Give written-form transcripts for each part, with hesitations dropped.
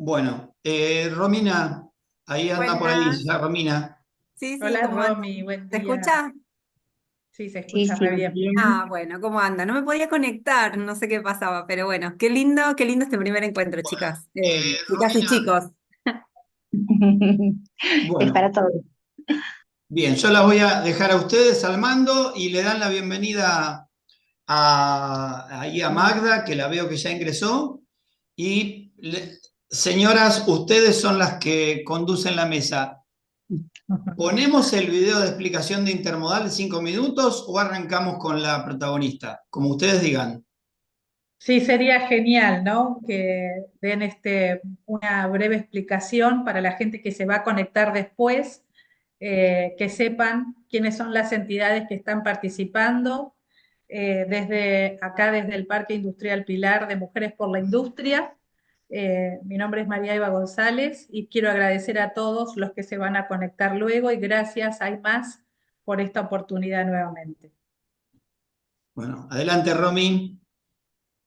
Bueno, Romina, ahí anda por ahí, Buenas. ya Romina. Sí, sí, Hola ¿cómo anda? Romy, buen ¿Se día. escucha? Sí, se Sí, escucha sí, re bien. bien. Ah, bueno, ¿cómo anda? No me podía conectar, no sé qué pasaba, pero bueno, qué lindo este primer encuentro, chicas. Chicas y Romina, chicos. Es bueno, para todos. bien, yo las voy a dejar a ustedes al mando y le dan la bienvenida ahí a Magda, que la veo que ya ingresó. Y señoras, ustedes son las que conducen la mesa. ¿Ponemos el video de explicación de intermodal de 5 minutos o arrancamos con la protagonista? Como ustedes digan. Sí, sería genial, ¿no? Que den una breve explicación para la gente que se va a conectar después, que sepan quiénes son las entidades que están participando, desde acá, desde el Parque Industrial Pilar de Mujeres por la Industria. Mi nombre es María Eva González y quiero agradecer a todos los que se van a conectar luego y gracias, hay más, por esta oportunidad nuevamente. Bueno, adelante, Romy.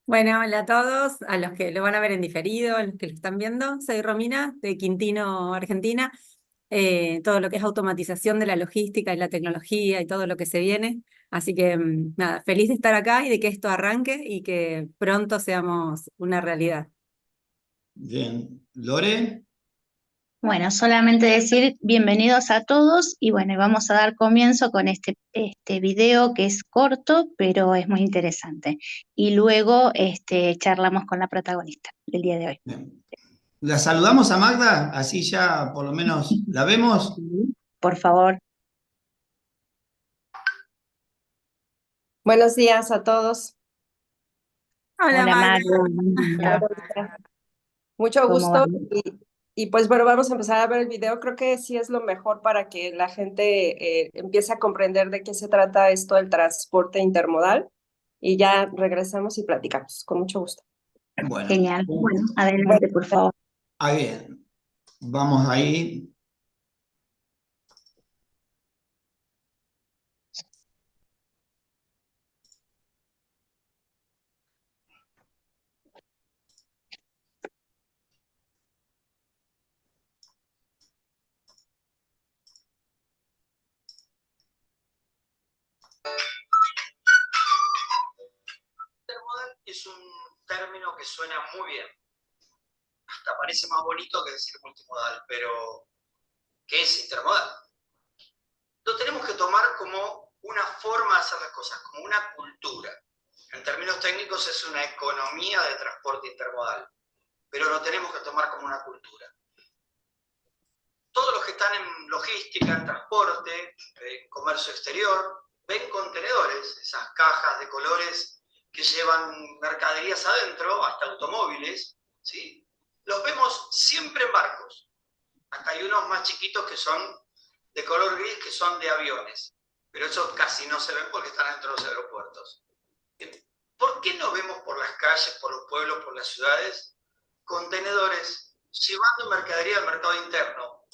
Bueno, hola a todos, a los que lo van a ver en diferido, a los que lo están viendo. Soy Romina, de Quintino, Argentina. Todo lo que es automatización de la logística y la tecnología y todo lo que se viene. Así que, nada, feliz de estar acá y de que esto arranque y que pronto seamos una realidad. Bien, Lore. Bueno, solamente decir bienvenidos a todos y bueno, y vamos a dar comienzo con este video que es corto, pero es muy interesante. Y luego charlamos con la protagonista del día de hoy. Bien. ¿La saludamos a Magda? Así ya por lo menos la vemos. Sí, por favor. Buenos días a todos. Hola Hola Magda. Magda, buen día. Mucho ¿Cómo va? gusto y pues bueno, vamos a empezar a ver el video. Creo que sí es lo mejor para que la gente empiece a comprender de qué se trata esto del transporte intermodal y ya regresamos y platicamos. Con mucho gusto. Bueno, Genial. Bueno, Bueno, adelante, por favor. bien. Vamos ahí. Intermodal es un término que suena muy bien. Hasta parece más bonito que decir multimodal, pero ¿qué es intermodal? Lo tenemos que tomar como una forma de hacer las cosas, como una cultura. En términos técnicos es una economía de transporte intermodal, pero lo tenemos que tomar como una cultura. Todos los que están en logística, en transporte, en comercio exterior, ven contenedores, esas cajas de colores que llevan mercaderías adentro, hasta automóviles, ¿sí? Los vemos siempre en barcos. Hasta hay unos más chiquitos que son de color gris, que son de aviones. Pero esos casi no se ven porque están dentro de los aeropuertos. ¿Por qué no vemos por las calles, por los pueblos, por las ciudades, contenedores llevando mercadería del mercado interno?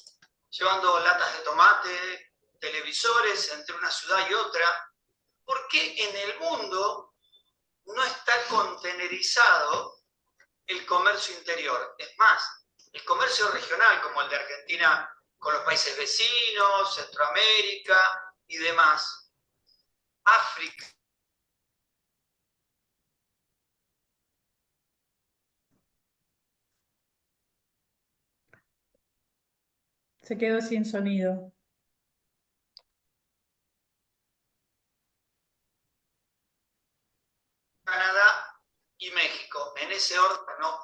Llevando latas de tomate, televisores entre una ciudad y otra. ¿Por qué en el mundo no está contenerizado el comercio interior? Es más, el comercio regional, como el de Argentina con los países vecinos, Centroamérica y demás, África. Se quedó sin sonido. Canadá y México, en ese orden, no,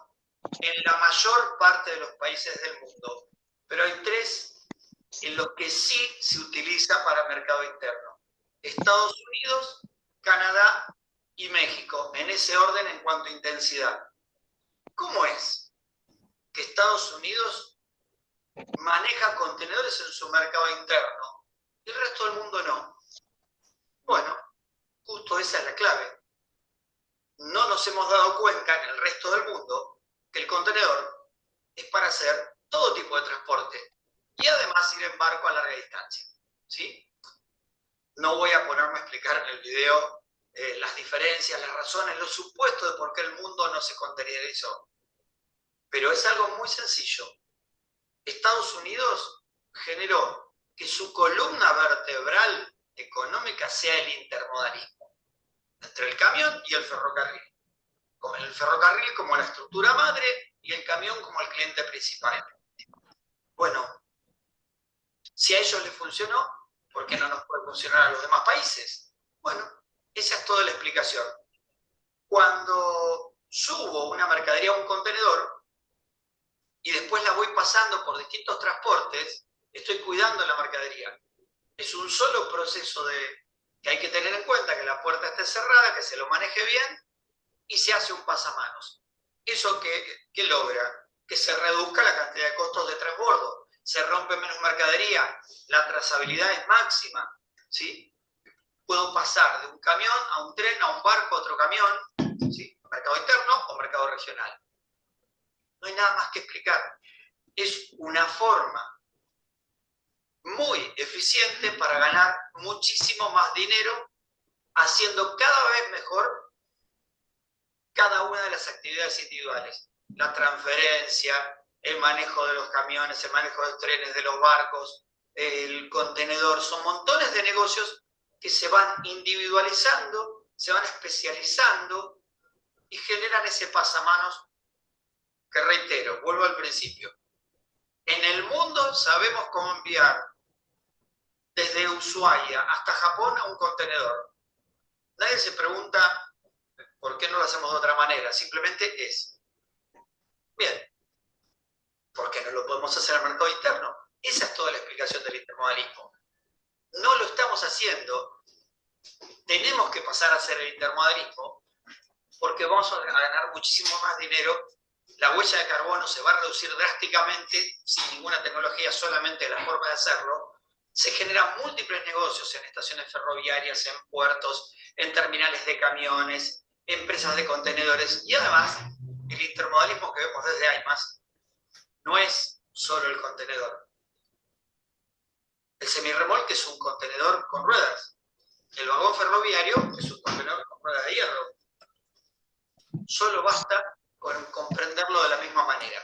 en la mayor parte de los países del mundo, pero hay tres en los que sí se utiliza para mercado interno: Estados Unidos, Canadá y México, en ese orden en cuanto a intensidad. ¿Cómo es que Estados Unidos maneja contenedores en su mercado interno y el resto del mundo no? Bueno, justo esa es la clave. No nos hemos dado cuenta en el resto del mundo que el contenedor es para hacer todo tipo de transporte y además ir en barco a larga distancia, ¿sí? No voy a ponerme a explicar en el video las diferencias, las razones, los supuestos de por qué el mundo no se contenerizó. Pero pero es algo muy sencillo. Estados Unidos generó que su columna vertebral económica sea el intermodalismo, entre el camión y el ferrocarril. Con el ferrocarril como la estructura madre y el camión como el cliente principal. Bueno, si a ellos les funcionó, ¿por qué no nos puede funcionar a los demás países? Bueno, esa es toda la explicación. Cuando subo una mercadería a un contenedor y después la voy pasando por distintos transportes, estoy cuidando la mercadería. Es un solo proceso que hay que tener en cuenta, que la puerta esté cerrada, que se lo maneje bien y se hace un pasamanos. ¿Eso qué logra? Que se reduzca la cantidad de costos de transbordo, se rompe menos mercadería, la trazabilidad es máxima, ¿sí? Puedo pasar de un camión a un tren, a un barco, a otro camión, ¿sí? Mercado interno o mercado regional. No hay nada más que explicar. Es una forma muy eficiente para ganar muchísimo más dinero, haciendo cada vez mejor cada una de las actividades individuales. La transferencia, el manejo de los camiones, el manejo de los trenes, de los barcos, el contenedor, son montones de negocios que se van individualizando, se van especializando y generan ese pasamanos que, reitero, vuelvo al principio. En el mundo sabemos cómo enviar desde Ushuaia hasta Japón a un contenedor. Nadie se pregunta por qué no lo hacemos de otra manera, simplemente es. Bien, ¿por qué no lo podemos hacer al mercado interno? Esa es toda la explicación del intermodalismo. No lo estamos haciendo. Tenemos que pasar a hacer el intermodalismo porque vamos a ganar muchísimo más dinero. La huella de carbono se va a reducir drásticamente sin ninguna tecnología, solamente la forma de hacerlo. Se generan múltiples negocios en estaciones ferroviarias, en puertos, en terminales de camiones, empresas de contenedores. Y además, el intermodalismo que vemos desde AIMAS no es solo el contenedor. El semirremolque es un contenedor con ruedas. El vagón ferroviario es un contenedor con ruedas de hierro. Solo basta con comprenderlo de la misma manera.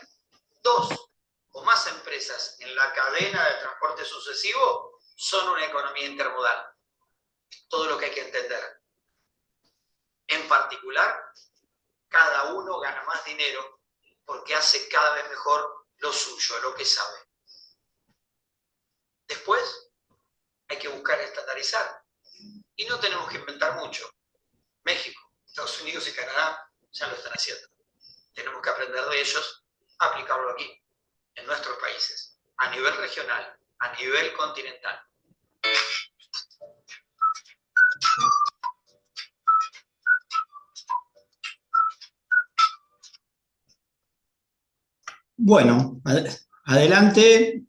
Dos o más empresas en la cadena de transporte sucesivo son una economía intermodal. Todo lo que hay que entender. En particular, cada uno gana más dinero porque hace cada vez mejor lo suyo, lo que sabe. Después, hay que buscar estandarizar. Y no tenemos que inventar mucho. México, Estados Unidos y Canadá ya lo están haciendo. Tenemos que aprender de ellos, aplicarlo aquí, en nuestros países, a nivel regional, a nivel continental. Bueno, adelante.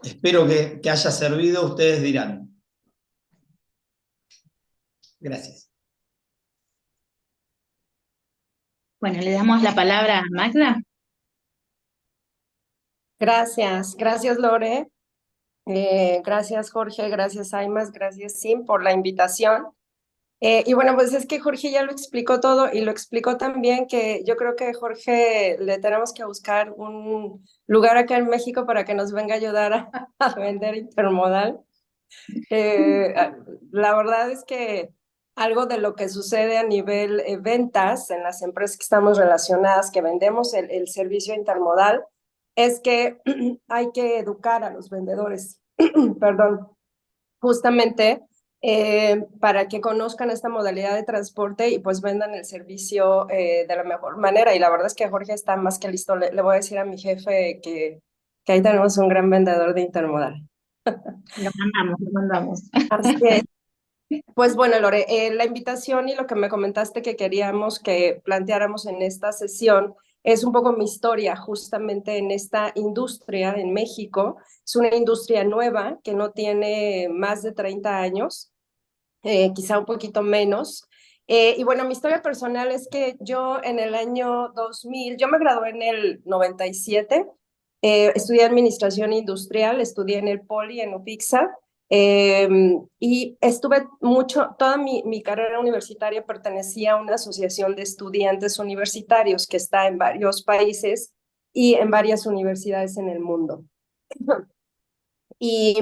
Espero que haya servido, ustedes dirán. Gracias. Bueno, le damos la palabra a Magda. Gracias, gracias Lore, gracias Jorge, gracias Aimas, gracias Sim por la invitación. Y bueno, pues es que Jorge ya lo explicó todo y lo explicó también que yo creo que Jorge le tenemos que buscar un lugar acá en México para que nos venga a ayudar a vender intermodal. La verdad es que algo de lo que sucede a nivel ventas en las empresas que estamos relacionadas, que vendemos el servicio intermodal, es que hay que educar a los vendedores, perdón, justamente para que conozcan esta modalidad de transporte y pues vendan el servicio de la mejor manera. Y la verdad es que Jorge está más que listo. Le voy a decir a mi jefe que ahí tenemos un gran vendedor de intermodal. Lo mandamos. Así es. Pues bueno, Lore, la invitación y lo que me comentaste que queríamos que planteáramos en esta sesión es un poco mi historia justamente en esta industria en México. Es una industria nueva que no tiene más de 30 años, quizá un poquito menos. Y bueno, mi historia personal es que yo en el año 2000, yo me gradué en el 97, estudié Administración Industrial, estudié en el Poli, en UPIXA, Y estuve toda mi carrera universitaria pertenecía a una asociación de estudiantes universitarios que está en varios países y en varias universidades en el mundo. Y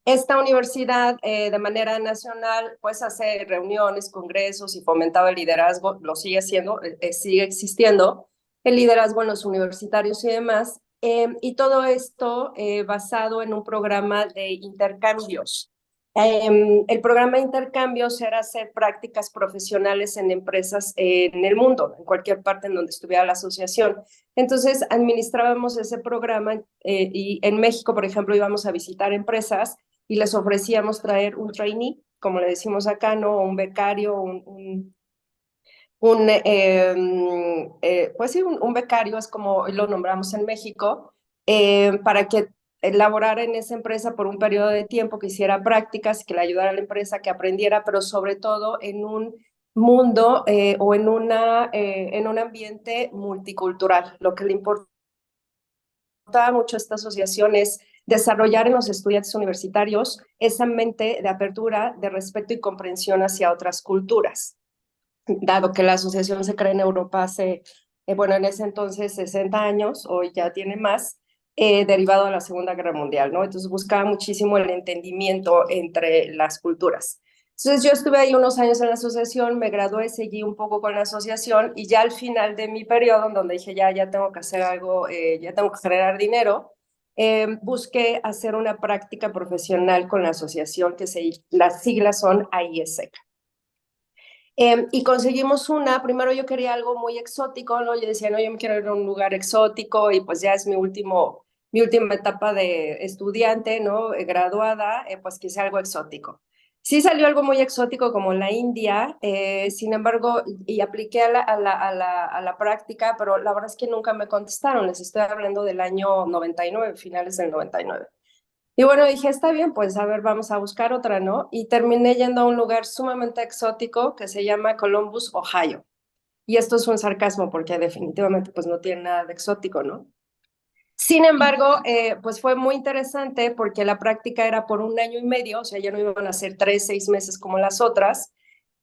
esta universidad, de manera nacional, pues hace reuniones, congresos y fomentaba el liderazgo, lo sigue haciendo, sigue existiendo, el liderazgo en los universitarios y demás. Y todo esto basado en un programa de intercambios. El programa de intercambios era hacer prácticas profesionales en empresas en el mundo, en cualquier parte en donde estuviera la asociación. Entonces, administrábamos ese programa y en México, por ejemplo, íbamos a visitar empresas y les ofrecíamos traer un trainee, como le decimos acá, ¿no? Un becario, pues sí, un becario es como lo nombramos en México, para que elaborara en esa empresa por un periodo de tiempo, que hiciera prácticas, que le ayudara a la empresa, que aprendiera, pero sobre todo en un mundo o en un ambiente multicultural. Lo que le importaba mucho a esta asociación es desarrollar en los estudiantes universitarios esa mente de apertura, de respeto y comprensión hacia otras culturas. Dado que la asociación se crea en Europa hace, bueno, en ese entonces 60 años, hoy ya tiene más, derivado de la Segunda Guerra Mundial, ¿no? Entonces buscaba muchísimo el entendimiento entre las culturas. Entonces yo estuve ahí unos años en la asociación, me gradué, seguí un poco con la asociación y ya al final de mi periodo, en donde dije ya tengo que hacer algo, ya tengo que generar dinero, busqué hacer una práctica profesional con la asociación, las siglas son AIESEC. Y conseguimos primero yo quería algo muy exótico, ¿no? Yo decía, no, yo me quiero ir a un lugar exótico y pues ya es mi última etapa de estudiante, ¿no? Graduada, pues quise algo exótico. Sí salió algo muy exótico como la India, sin embargo, y apliqué a la práctica, pero la verdad es que nunca me contestaron, les estoy hablando del año 99, finales del 99. Y bueno, dije, está bien, pues a ver, vamos a buscar otra, ¿no? Y terminé yendo a un lugar sumamente exótico que se llama Columbus, Ohio. Y esto es un sarcasmo porque definitivamente pues no tiene nada de exótico, ¿no? Sin embargo, pues fue muy interesante porque la práctica era por 1 año y medio, o sea, ya no iban a ser 3, 6 meses como las otras,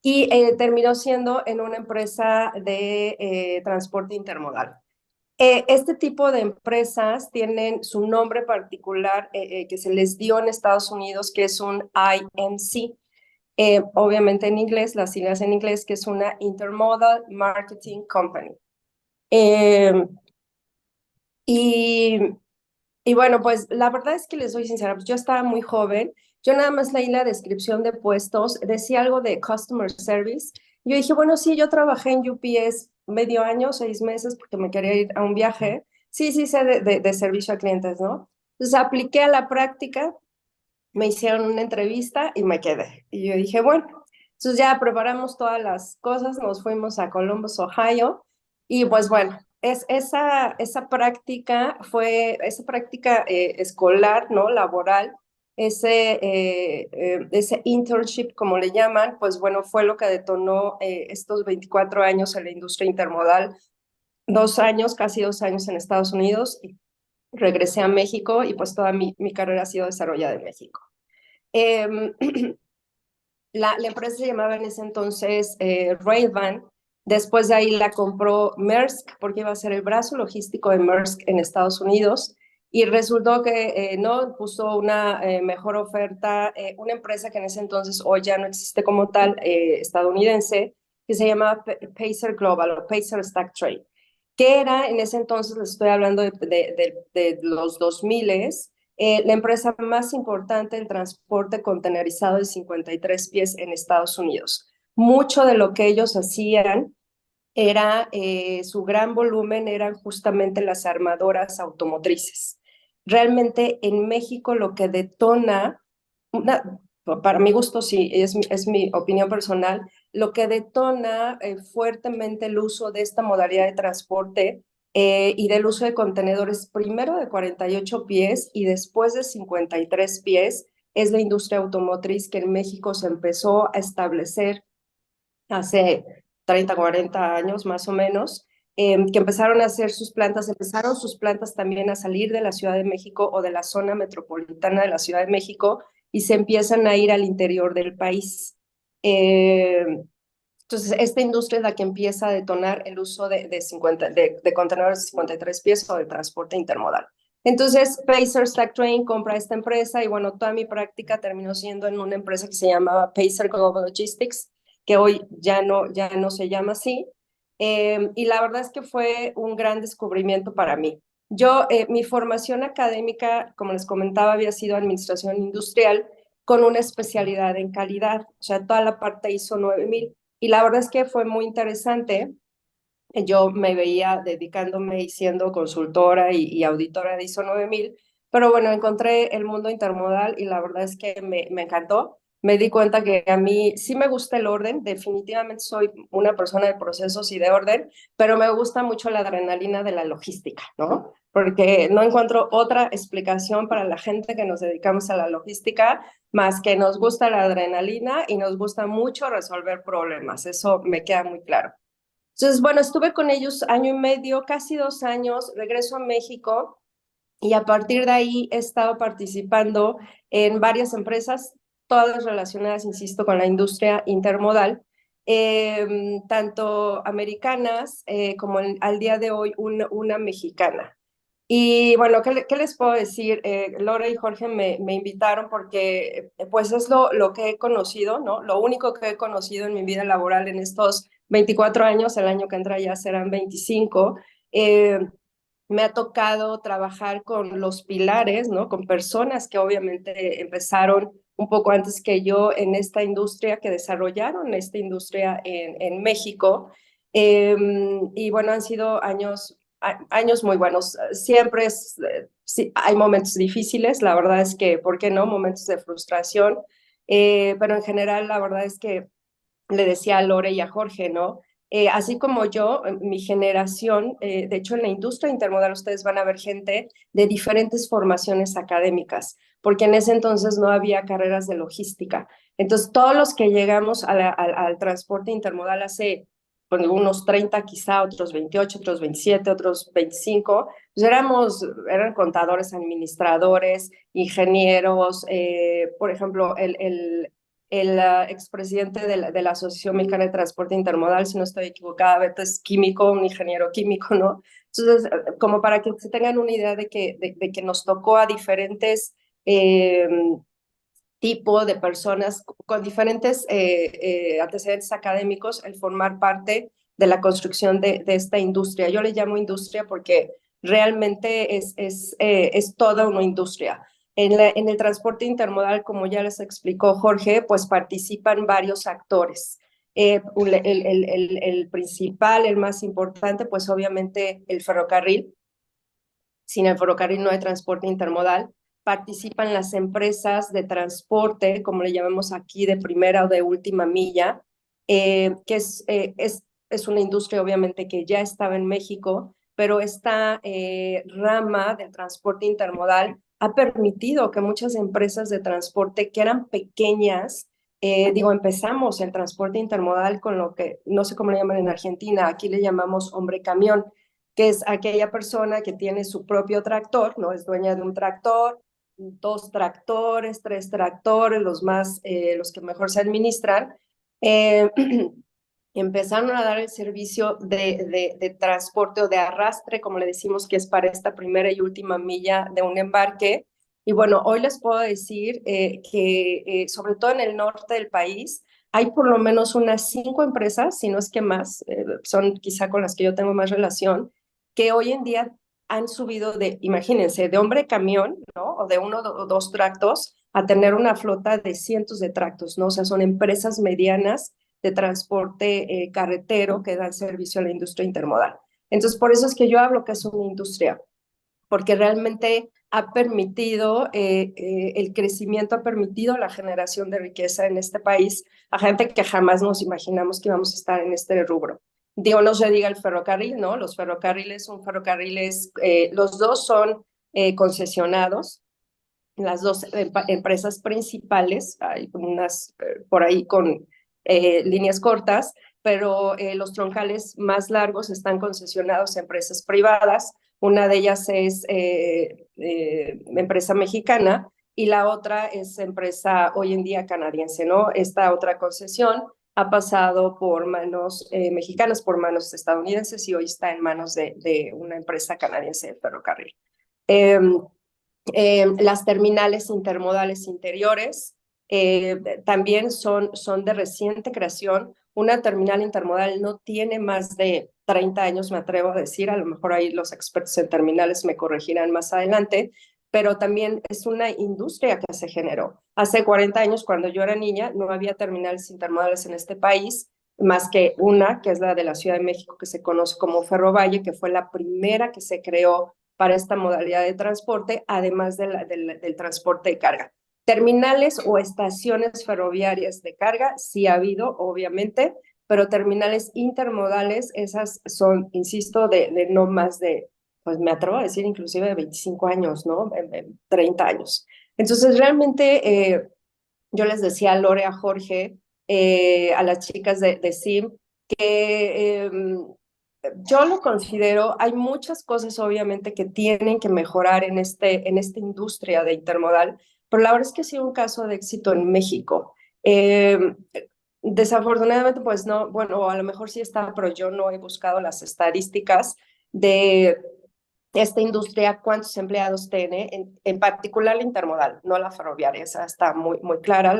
y terminó siendo en una empresa de transporte intermodal. Este tipo de empresas tienen su nombre particular que se les dio en Estados Unidos, que es un IMC. Obviamente en inglés, las siglas en inglés, que es una Intermodal Marketing Company. Y bueno, pues la verdad es que les soy sincera, pues yo estaba muy joven, yo nada más leí la descripción de puestos, decía algo de Customer Service. Yo dije, bueno, sí, yo trabajé en UPS medio año, 6 meses, porque me quería ir a un viaje. Sí, sé de servicio a clientes, ¿no? Entonces apliqué a la práctica, me hicieron una entrevista y me quedé. Y yo dije, bueno, entonces ya preparamos todas las cosas, nos fuimos a Columbus, Ohio, y pues bueno, esa práctica escolar, ¿no? Laboral, ese internship, como le llaman, pues bueno, fue lo que detonó estos 24 años en la industria intermodal, 2 años, casi 2 años en Estados Unidos, y regresé a México y pues toda mi carrera ha sido desarrollada en México. La empresa se llamaba en ese entonces Railvan. Después de ahí la compró Maersk porque iba a ser el brazo logístico de Maersk en Estados Unidos y resultó que no puso una mejor oferta, una empresa que en ese entonces hoy ya no existe como tal, estadounidense, que se llamaba Pacer Global o Pacer Stack Trade, que era en ese entonces, les estoy hablando de los 2000s, la empresa más importante en transporte contenerizado de 53 pies en Estados Unidos. Mucho de lo que ellos hacían era, su gran volumen eran justamente las armadoras automotrices. Realmente en México lo que detona, para mi gusto, sí, es mi opinión personal, lo que detona fuertemente el uso de esta modalidad de transporte y del uso de contenedores, primero de 48 pies y después de 53 pies, es la industria automotriz que en México se empezó a establecer hace 30, 40 años más o menos, que empezaron sus plantas también a salir de la Ciudad de México o de la zona metropolitana de la Ciudad de México y se empiezan a ir al interior del país. Entonces, esta industria es la que empieza a detonar el uso de contenedores de 53 pies o de transporte intermodal. Entonces, Pacer Stack Train compra esta empresa y bueno, toda mi práctica terminó siendo en una empresa que se llamaba Pacer Global Logistics, que hoy ya no se llama así. Y la verdad es que fue un gran descubrimiento para mí. Mi formación académica, como les comentaba, había sido administración industrial con una especialidad en calidad, o sea, toda la parte ISO 9000. Y la verdad es que fue muy interesante. Yo me veía dedicándome y siendo consultora y auditora de ISO 9000, pero bueno, encontré el mundo intermodal y la verdad es que me encantó. Me di cuenta que a mí sí me gusta el orden, definitivamente soy una persona de procesos y de orden, pero me gusta mucho la adrenalina de la logística, ¿no? Porque no encuentro otra explicación para la gente que nos dedicamos a la logística más que nos gusta la adrenalina y nos gusta mucho resolver problemas. Eso me queda muy claro. Entonces, bueno, estuve con ellos año y medio, casi 2 años, regreso a México y a partir de ahí he estado participando en varias empresas, todas relacionadas, insisto, con la industria intermodal, tanto americanas como al día de hoy una mexicana. Y bueno, ¿qué les puedo decir? Laura y Jorge me invitaron porque pues es lo que he conocido, ¿no? Lo único que he conocido en mi vida laboral en estos 24 años, el año que entra ya serán 25. Me ha tocado trabajar con los pilares, ¿no? Con personas que obviamente empezaron un poco antes que yo en esta industria, que desarrollaron esta industria en México. Y bueno, han sido años muy buenos. Siempre sí, hay momentos difíciles, la verdad es que, ¿por qué no? Momentos de frustración, pero en general la verdad es que le decía a Lore y a Jorge, ¿no? Así como yo, mi generación, de hecho en la industria intermodal ustedes van a ver gente de diferentes formaciones académicas, porque en ese entonces no había carreras de logística. Entonces todos los que llegamos al transporte intermodal hace pues, unos 30 quizá, otros 28, otros 27, otros 25, pues eran contadores, administradores, ingenieros, por ejemplo, el expresidente de la Asociación Mexicana de Transporte Intermodal, si no estoy equivocada, Beto es químico, un ingeniero químico, ¿no? Entonces, como para que se tengan una idea de que nos tocó a diferentes tipos de personas con diferentes antecedentes académicos el formar parte de la construcción de esta industria. Yo le llamo industria porque realmente es toda una industria. En el transporte intermodal, como ya les explicó Jorge, pues participan varios actores. El principal, el más importante, pues obviamente el ferrocarril. Sin el ferrocarril no hay transporte intermodal. Participan las empresas de transporte, como le llamamos aquí, de primera o de última milla, que es una industria obviamente que ya estaba en México, pero esta rama del transporte intermodal ha permitido que muchas empresas de transporte que eran pequeñas, empezamos el transporte intermodal con lo que, no sé cómo le llaman en Argentina, aquí le llamamos hombre camión, que es aquella persona que tiene su propio tractor, ¿no? Es dueña de un tractor, 2 tractores, 3 tractores, los que mejor se administran. Empezaron a dar el servicio de transporte o de arrastre, como le decimos, que es para esta primera y última milla de un embarque. Y bueno, hoy les puedo decir que sobre todo en el norte del país, hay por lo menos unas 5 empresas, si no es que más, son quizá con las que yo tengo más relación, que hoy en día han subido imagínense, de hombre camión, ¿no? O de 1 o 2 tractos, a tener una flota de cientos de tractos, ¿no? O sea, son empresas medianas de transporte carretero que dan servicio a la industria intermodal. Entonces, por eso es que yo hablo que es una industria, porque realmente ha permitido, el crecimiento ha permitido la generación de riqueza en este país a gente que jamás nos imaginamos que íbamos a estar en este rubro. No se diga el ferrocarril, ¿no? Los ferrocarriles son ferrocarriles, los dos son concesionados, las dos empresas principales, hay unas por ahí con líneas cortas, pero los troncales más largos están concesionados a empresas privadas. Una de ellas es empresa mexicana y la otra es empresa hoy en día canadiense, ¿no? Esta otra concesión ha pasado por manos mexicanas, por manos estadounidenses y hoy está en manos de una empresa canadiense de ferrocarril. Las terminales intermodales interiores también son de reciente creación. Una terminal intermodal no tiene más de 30 años, me atrevo a decir, a lo mejor ahí los expertos en terminales me corregirán más adelante, pero también es una industria que se generó. Hace 40 años, cuando yo era niña, no había terminales intermodales en este país, más que una, que es la de la Ciudad de México, que se conoce como Ferrovalle, que fue la primera que se creó para esta modalidad de transporte, además del transporte de carga. Terminales o estaciones ferroviarias de carga, sí ha habido, obviamente, pero terminales intermodales, esas son, insisto, de no más de, pues me atrevo a decir, inclusive de 25 años, ¿no? 30 años. Entonces, realmente, yo les decía a Lore, a Jorge, a las chicas de SIM, que yo lo considero, hay muchas cosas obviamente que tienen que mejorar en esta industria de intermodal, pero la verdad es que ha sido un caso de éxito en México. Desafortunadamente, pues no, bueno, a lo mejor sí está, pero yo no he buscado las estadísticas de esta industria, cuántos empleados tiene, en particular la intermodal, no la ferroviaria, esa está muy clara,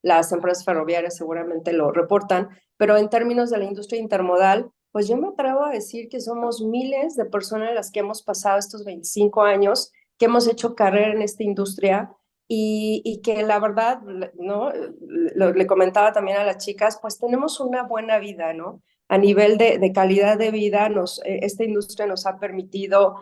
las empresas ferroviarias seguramente lo reportan, pero en términos de la industria intermodal, pues yo me atrevo a decir que somos miles de personas las que hemos pasado estos 25 años, que hemos hecho carrera en esta industria y que la verdad, ¿no? Le comentaba también a las chicas, pues tenemos una buena vida, ¿no? A nivel de calidad de vida, esta industria nos ha permitido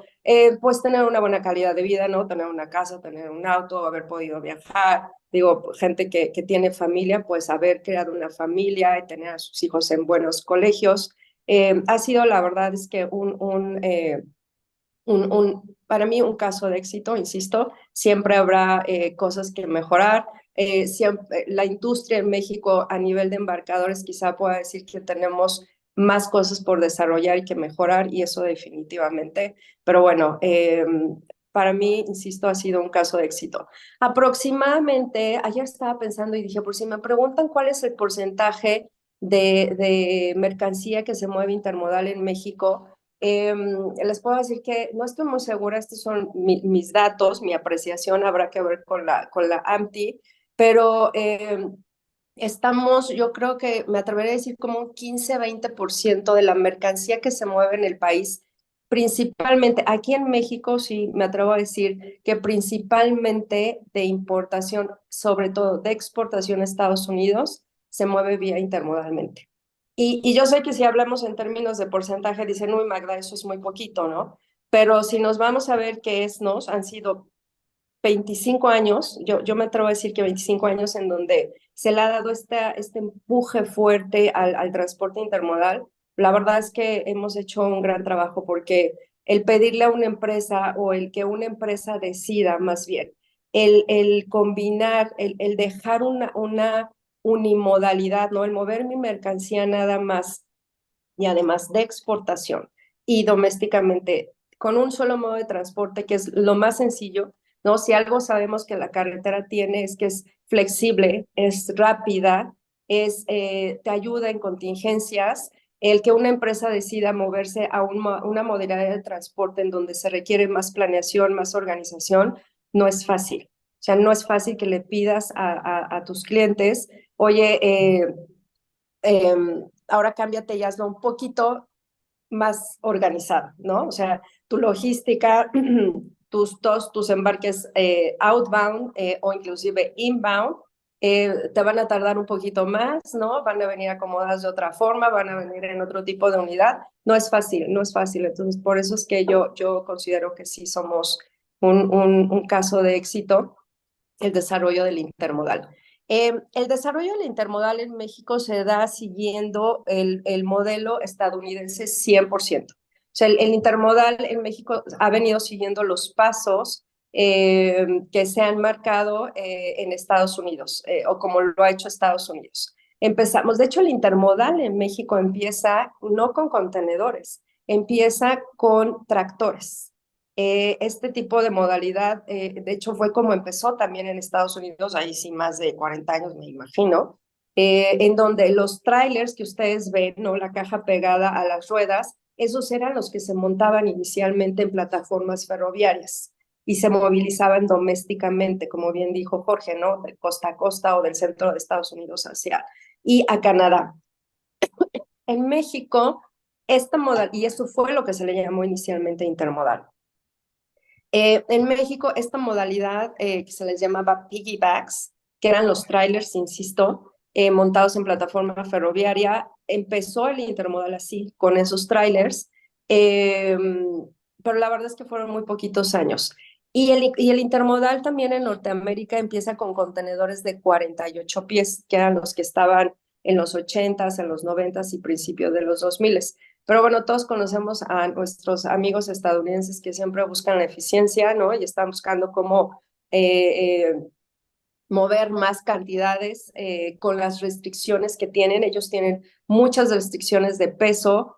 pues tener una buena calidad de vida, ¿no? Tener una casa, tener un auto, haber podido viajar. Digo, gente que tiene familia, pues haber creado una familia y tener a sus hijos en buenos colegios. Ha sido, la verdad, es que para mí un caso de éxito, insisto, siempre habrá cosas que mejorar. Siempre, la industria en México a nivel de embarcadores quizá pueda decir que tenemos más cosas por desarrollar y que mejorar, y eso definitivamente, pero bueno, para mí, insisto, ha sido un caso de éxito. Aproximadamente, ayer estaba pensando y dije, por si me preguntan cuál es el porcentaje de mercancía que se mueve intermodal en México, les puedo decir que no estoy muy segura, estos son mis datos, mi apreciación, habrá que ver con la AMTI, pero estamos, yo creo que me atrevería a decir como un 15-20% de la mercancía que se mueve en el país, principalmente aquí en México, sí me atrevo a decir que principalmente de importación, sobre todo de exportación a Estados Unidos, se mueve vía intermodalmente. Y yo sé que si hablamos en términos de porcentaje, dicen, uy, Magda, eso es muy poquito, ¿no? Pero si nos vamos a ver qué es, ¿no? Han sido 25 años, yo me atrevo a decir que 25 años en donde se le ha dado este empuje fuerte al transporte intermodal. La verdad es que hemos hecho un gran trabajo porque el pedirle a una empresa o el que una empresa decida más bien, el combinar, el dejar una unimodalidad, ¿no? El mover mi mercancía nada más y además de exportación y domésticamente con un solo modo de transporte que es lo más sencillo, ¿no? Si algo sabemos que la carretera tiene es que es flexible, es rápida, te ayuda en contingencias. El que una empresa decida moverse a una modalidad de transporte en donde se requiere más planeación, más organización, no es fácil. O sea, no es fácil que le pidas a tus clientes, oye, ahora cámbiate y hazlo un poquito más organizado, ¿no? O sea, tu logística, todos tus embarques outbound o inclusive inbound, te van a tardar un poquito más, ¿no? Van a venir acomodadas de otra forma, van a venir en otro tipo de unidad. No es fácil, no es fácil. Entonces, por eso es que yo considero que sí somos un caso de éxito el desarrollo del intermodal. El desarrollo del intermodal en México se da siguiendo el modelo estadounidense 100%. O sea, el intermodal en México ha venido siguiendo los pasos que se han marcado en Estados Unidos o como lo ha hecho Estados Unidos. Empezamos, de hecho, el intermodal en México empieza no con contenedores, empieza con tractores. Este tipo de modalidad, de hecho, fue como empezó también en Estados Unidos, ahí sí más de 40 años, me imagino, en donde los trailers que ustedes ven, ¿no? La caja pegada a las ruedas, esos eran los que se montaban inicialmente en plataformas ferroviarias y se movilizaban domésticamente, como bien dijo Jorge, ¿no? De costa a costa o del centro de Estados Unidos hacia y a Canadá. En México, esta modalidad, y eso fue lo que se le llamó inicialmente intermodal. En México, esta modalidad que se les llamaba piggybacks, que eran los trailers, insisto, montados en plataforma ferroviaria, empezó el intermodal así, con esos trailers, pero la verdad es que fueron muy poquitos años. Y el intermodal también en Norteamérica empieza con contenedores de 48 pies, que eran los que estaban en los 80s, en los 90s y principios de los 2000s. Pero bueno, todos conocemos a nuestros amigos estadounidenses que siempre buscan la eficiencia, ¿no? Y están buscando cómo mover más cantidades con las restricciones que tienen. Ellos tienen muchas restricciones de peso,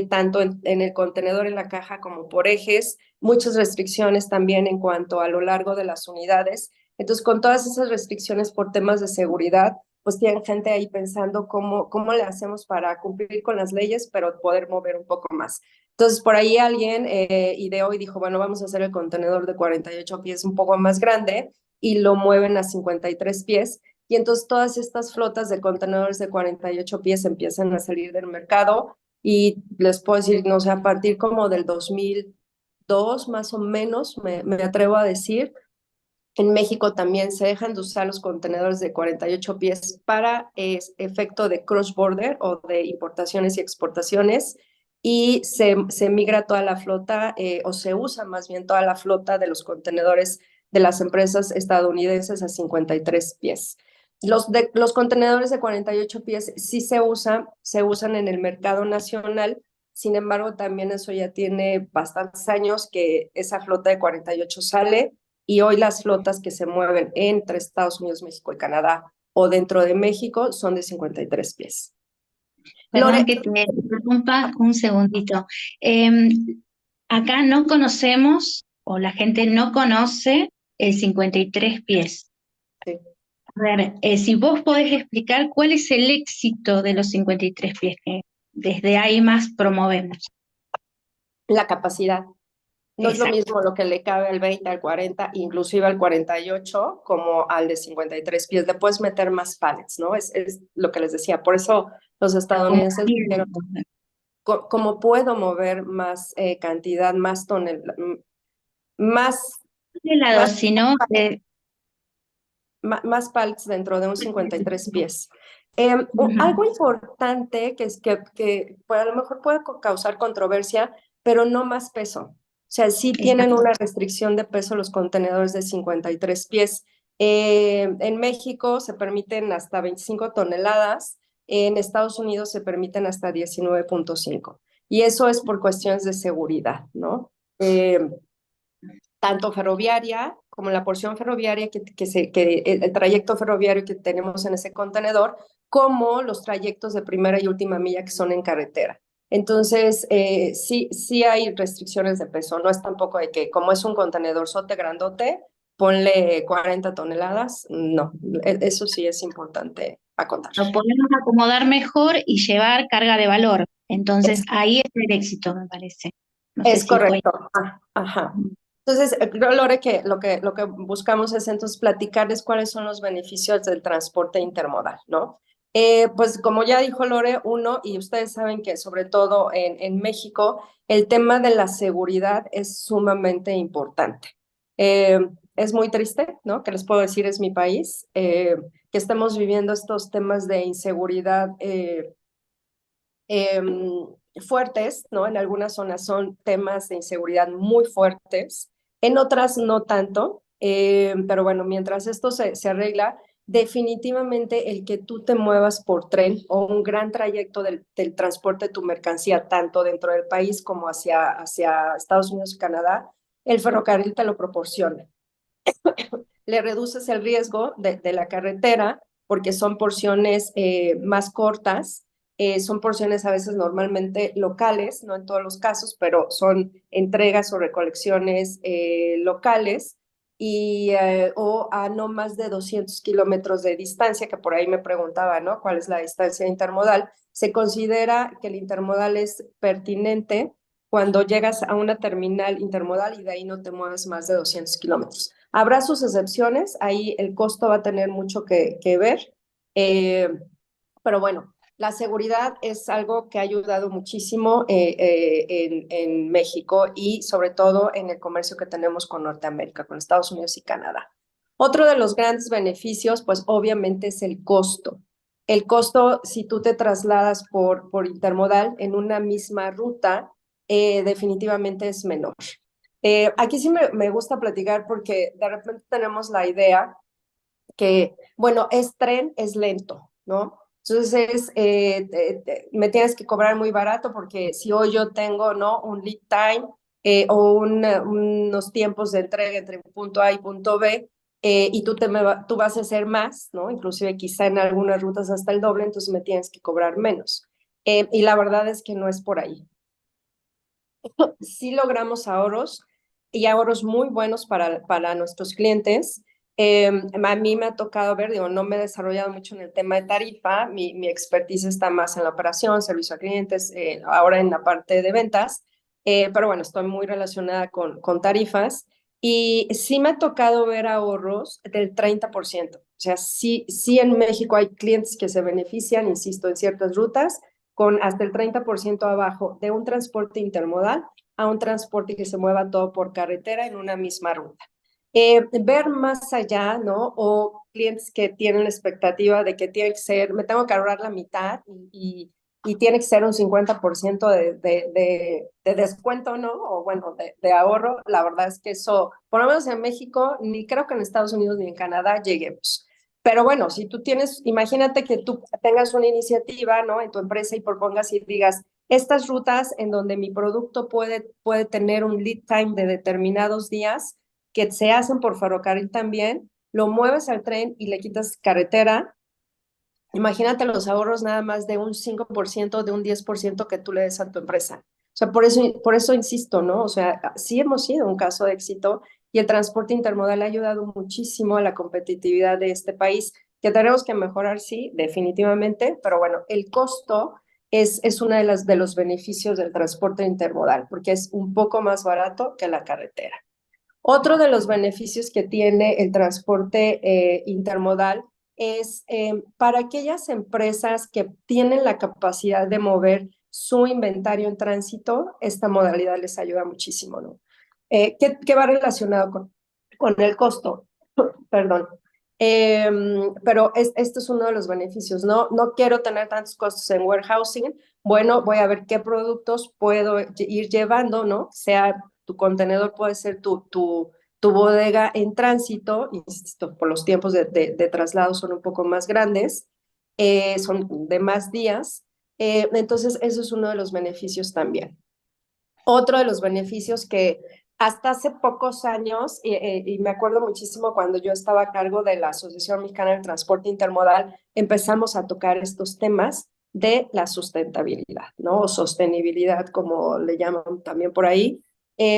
tanto en el contenedor, en la caja, como por ejes, muchas restricciones también en cuanto a lo largo de las unidades. Entonces, con todas esas restricciones por temas de seguridad, pues tienen gente ahí pensando cómo le hacemos para cumplir con las leyes, pero poder mover un poco más. Entonces, por ahí alguien ideó y dijo, bueno, vamos a hacer el contenedor de 48 pies un poco más grande y lo mueven a 53 pies. Y entonces todas estas flotas de contenedores de 48 pies empiezan a salir del mercado y les puedo decir, no sé, a partir como del 2002 más o menos, me atrevo a decir, en México también se dejan de usar los contenedores de 48 pies para efecto de cross-border o de importaciones y exportaciones y se migra toda la flota o se usa más bien toda la flota de los contenedores de las empresas estadounidenses a 53 pies. Los contenedores de 48 pies sí se usan en el mercado nacional. Sin embargo, también eso ya tiene bastantes años que esa flota de 48 sale y hoy las flotas que se mueven entre Estados Unidos, México y Canadá o dentro de México son de 53 pies. Perdón que te interrumpa un segundito. Acá no conocemos, o la gente no conoce, el 53 pies. Sí. A ver, si vos podés explicar cuál es el éxito de los 53 pies que desde ahí más promovemos. La capacidad. No es lo mismo lo que le cabe al 20, al 40, inclusive al 48, como al de 53 pies. Le puedes meter más pallets, ¿no? Es lo que les decía. Por eso los estadounidenses dijeron, ¿cómo puedo mover más cantidad, más toneladas, más pallets dentro de un 53 pies? Algo importante que es que pues, a lo mejor puede causar controversia, pero no más peso. O sea, sí tienen una restricción de peso los contenedores de 53 pies. En México se permiten hasta 25 toneladas, en Estados Unidos se permiten hasta 19.5. Y eso es por cuestiones de seguridad, ¿no? Tanto ferroviaria como la porción ferroviaria, el trayecto ferroviario que tenemos en ese contenedor, como los trayectos de primera y última milla que son en carretera. Entonces, sí hay restricciones de peso, no es tampoco de que como es un contenedor sote grandote, ponle 40 toneladas, no, eso sí es importante acotar. Lo podemos acomodar mejor y llevar carga de valor, entonces ahí es el éxito, me parece. No sé es si correcto, ajá. Entonces, creo, Lore, que lo que buscamos es entonces platicarles cuáles son los beneficios del transporte intermodal, ¿no? Pues como ya dijo Lore, uno, y ustedes saben que sobre todo en México, el tema de la seguridad es sumamente importante. Es muy triste, ¿no? Que les puedo decir, es mi país, que estemos viviendo estos temas de inseguridad fuertes, ¿no? En algunas zonas son temas de inseguridad muy fuertes, en otras no tanto, pero bueno, mientras esto se arregla, definitivamente el que tú te muevas por tren o un gran trayecto del transporte de tu mercancía, tanto dentro del país como hacia Estados Unidos y Canadá, el ferrocarril te lo proporciona. Le reduces el riesgo de la carretera porque son porciones más cortas, son porciones a veces normalmente locales, no en todos los casos, pero son entregas o recolecciones locales o a no más de 200 kilómetros de distancia, que por ahí me preguntaba, ¿no? ¿Cuál es la distancia intermodal? Se considera que el intermodal es pertinente cuando llegas a una terminal intermodal y de ahí no te mueves más de 200 kilómetros. Habrá sus excepciones, ahí el costo va a tener mucho que ver, pero bueno, la seguridad es algo que ha ayudado muchísimo en México y sobre todo en el comercio que tenemos con Norteamérica, con Estados Unidos y Canadá. Otro de los grandes beneficios, pues obviamente es el costo. El costo, si tú te trasladas por intermodal en una misma ruta, definitivamente es menor. Aquí sí me gusta platicar porque de repente tenemos la idea que, bueno, es tren, es lento, ¿no? Entonces, me tienes que cobrar muy barato porque si hoy yo tengo, ¿no? Un lead time o unos tiempos de entrega entre punto A y punto B, y tú vas a hacer más, ¿no? Inclusive quizá en algunas rutas hasta el doble, entonces me tienes que cobrar menos. Y la verdad es que no es por ahí. Sí logramos ahorros y ahorros muy buenos para nuestros clientes. A mí me ha tocado ver, digo, no me he desarrollado mucho en el tema de tarifa, mi expertise está más en la operación, servicio a clientes, ahora en la parte de ventas, pero bueno, estoy muy relacionada con tarifas y sí me ha tocado ver ahorros del 30%. O sea, sí en México hay clientes que se benefician, insisto, en ciertas rutas con hasta el 30% abajo de un transporte intermodal a un transporte que se mueva todo por carretera en una misma ruta. Ver más allá, ¿no? O clientes que tienen la expectativa de que tiene que ser, me tengo que ahorrar la mitad y tiene que ser un 50% de descuento, ¿no? O bueno, de ahorro. La verdad es que eso, por lo menos en México, ni creo que en Estados Unidos ni en Canadá lleguemos. Pero bueno, si tú tienes, imagínate que tú tengas una iniciativa, ¿no? En tu empresa y propongas y digas, estas rutas en donde mi producto puede tener un lead time de determinados días que se hacen por ferrocarril también, lo mueves al tren y le quitas carretera. Imagínate los ahorros nada más de un 5%, de un 10% que tú le des a tu empresa. O sea, por eso insisto, ¿no? O sea, sí hemos sido un caso de éxito y el transporte intermodal ha ayudado muchísimo a la competitividad de este país, que tenemos que mejorar, sí, definitivamente, pero bueno, el costo es uno de los beneficios del transporte intermodal, porque es un poco más barato que la carretera. Otro de los beneficios que tiene el transporte intermodal es para aquellas empresas que tienen la capacidad de mover su inventario en tránsito, esta modalidad les ayuda muchísimo, ¿no? ¿Qué va relacionado con el costo? Perdón. Pero esto es uno de los beneficios, ¿no? No quiero tener tantos costos en warehousing. Bueno, voy a ver qué productos puedo ir llevando, ¿no? Sea tu contenedor, puede ser tu bodega en tránsito, insisto, por los tiempos de traslado son un poco más grandes, son de más días. Entonces, eso es uno de los beneficios también. Otro de los beneficios que hasta hace pocos años, y me acuerdo muchísimo cuando yo estaba a cargo de la Asociación Mexicana del Transporte Intermodal, empezamos a tocar estos temas de la sustentabilidad, ¿no? O sostenibilidad, como le llaman también por ahí.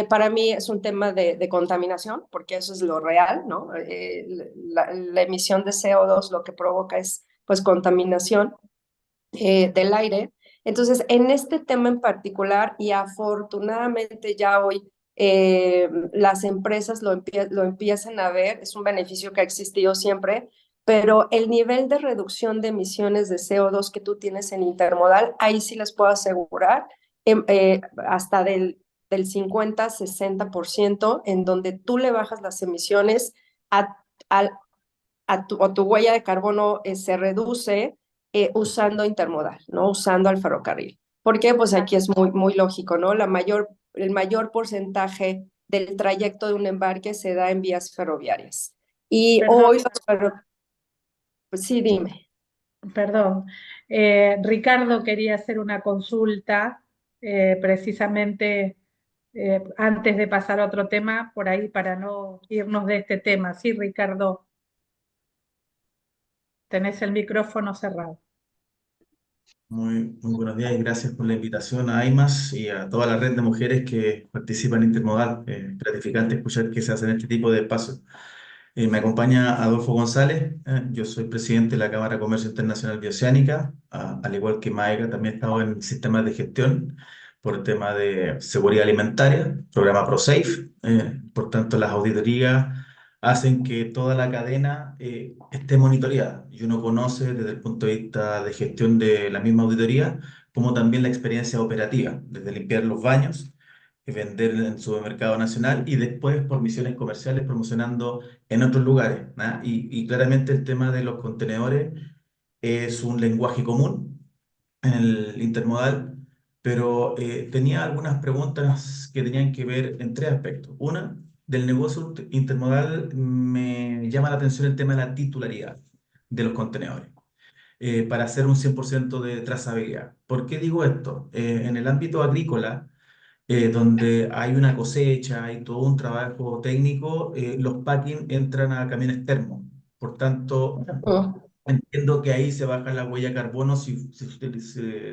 Para mí es un tema de contaminación, porque eso es lo real, ¿no? La emisión de CO2 lo que provoca es, pues, contaminación del aire. Entonces, en este tema en particular, y afortunadamente ya hoy las empresas lo empiezan a ver, es un beneficio que ha existido siempre, pero el nivel de reducción de emisiones de CO2 que tú tienes en intermodal, ahí sí les puedo asegurar, hasta del 50-60%, en donde tú le bajas las emisiones a tu huella de carbono se reduce usando intermodal, ¿no? Usando al ferrocarril. ¿Por qué? Pues aquí es muy lógico, ¿no? El mayor porcentaje del trayecto de un embarque se da en vías ferroviarias. Y Perdón, hoy pues sí, dime. perdón. Ricardo quería hacer una consulta precisamente antes de pasar a otro tema, por ahí para no irnos de este tema. Sí, Ricardo, tenés el micrófono cerrado. Muy buenos días y gracias por la invitación a AIMAS y a toda la red de mujeres que participan en Intermodal. Gratificante escuchar que se hacen este tipo de espacios. Me acompaña Adolfo González, yo soy presidente de la Cámara de Comercio Internacional Bioceánica, al igual que Maega, también he estado en sistemas de gestión por el tema de seguridad alimentaria, programa ProSafe. Por tanto, las auditorías hacen que toda la cadena esté monitoreada y uno conoce desde el punto de vista de gestión de la misma auditoría, como también la experiencia operativa, desde limpiar los baños, vender en el supermercado nacional y después por misiones comerciales promocionando en otros lugares, ¿no? Y claramente el tema de los contenedores es un lenguaje común en el intermodal, pero tenía algunas preguntas que tenían que ver en tres aspectos. Una, del negocio intermodal me llama la atención el tema de la titularidad de los contenedores. Para hacer un 100% de trazabilidad. ¿Por qué digo esto? En el ámbito agrícola, donde hay una cosecha, hay todo un trabajo técnico, los packing entran a camiones termos. Por tanto, entiendo que ahí se baja la huella de carbono si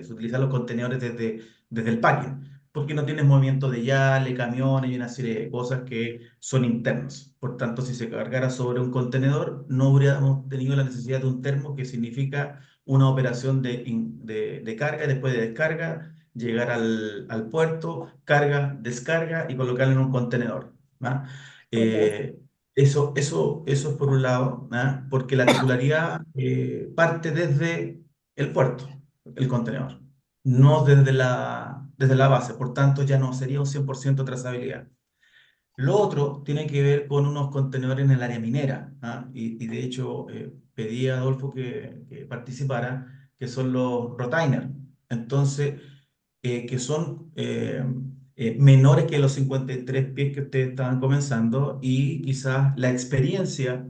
utilizan los contenedores desde el packing, porque no tienes movimiento de yale, camiones y una serie de cosas que son internos. Por tanto, si se cargara sobre un contenedor, no habríamos tenido la necesidad de un termo, que significa una operación de carga y después de descarga, llegar al puerto, carga, descarga y colocarlo en un contenedor, ¿no? Eso es por un lado, ¿no? Porque la titularidad parte desde el puerto, el contenedor, no desde la base. Por tanto, ya no sería un 100% trazabilidad. Lo otro tiene que ver con unos contenedores en el área minera, ¿ah? Y de hecho pedí a Adolfo que participara, que son los Rotainer. Entonces, que son menores que los 53 pies que ustedes estaban comenzando, y quizás la experiencia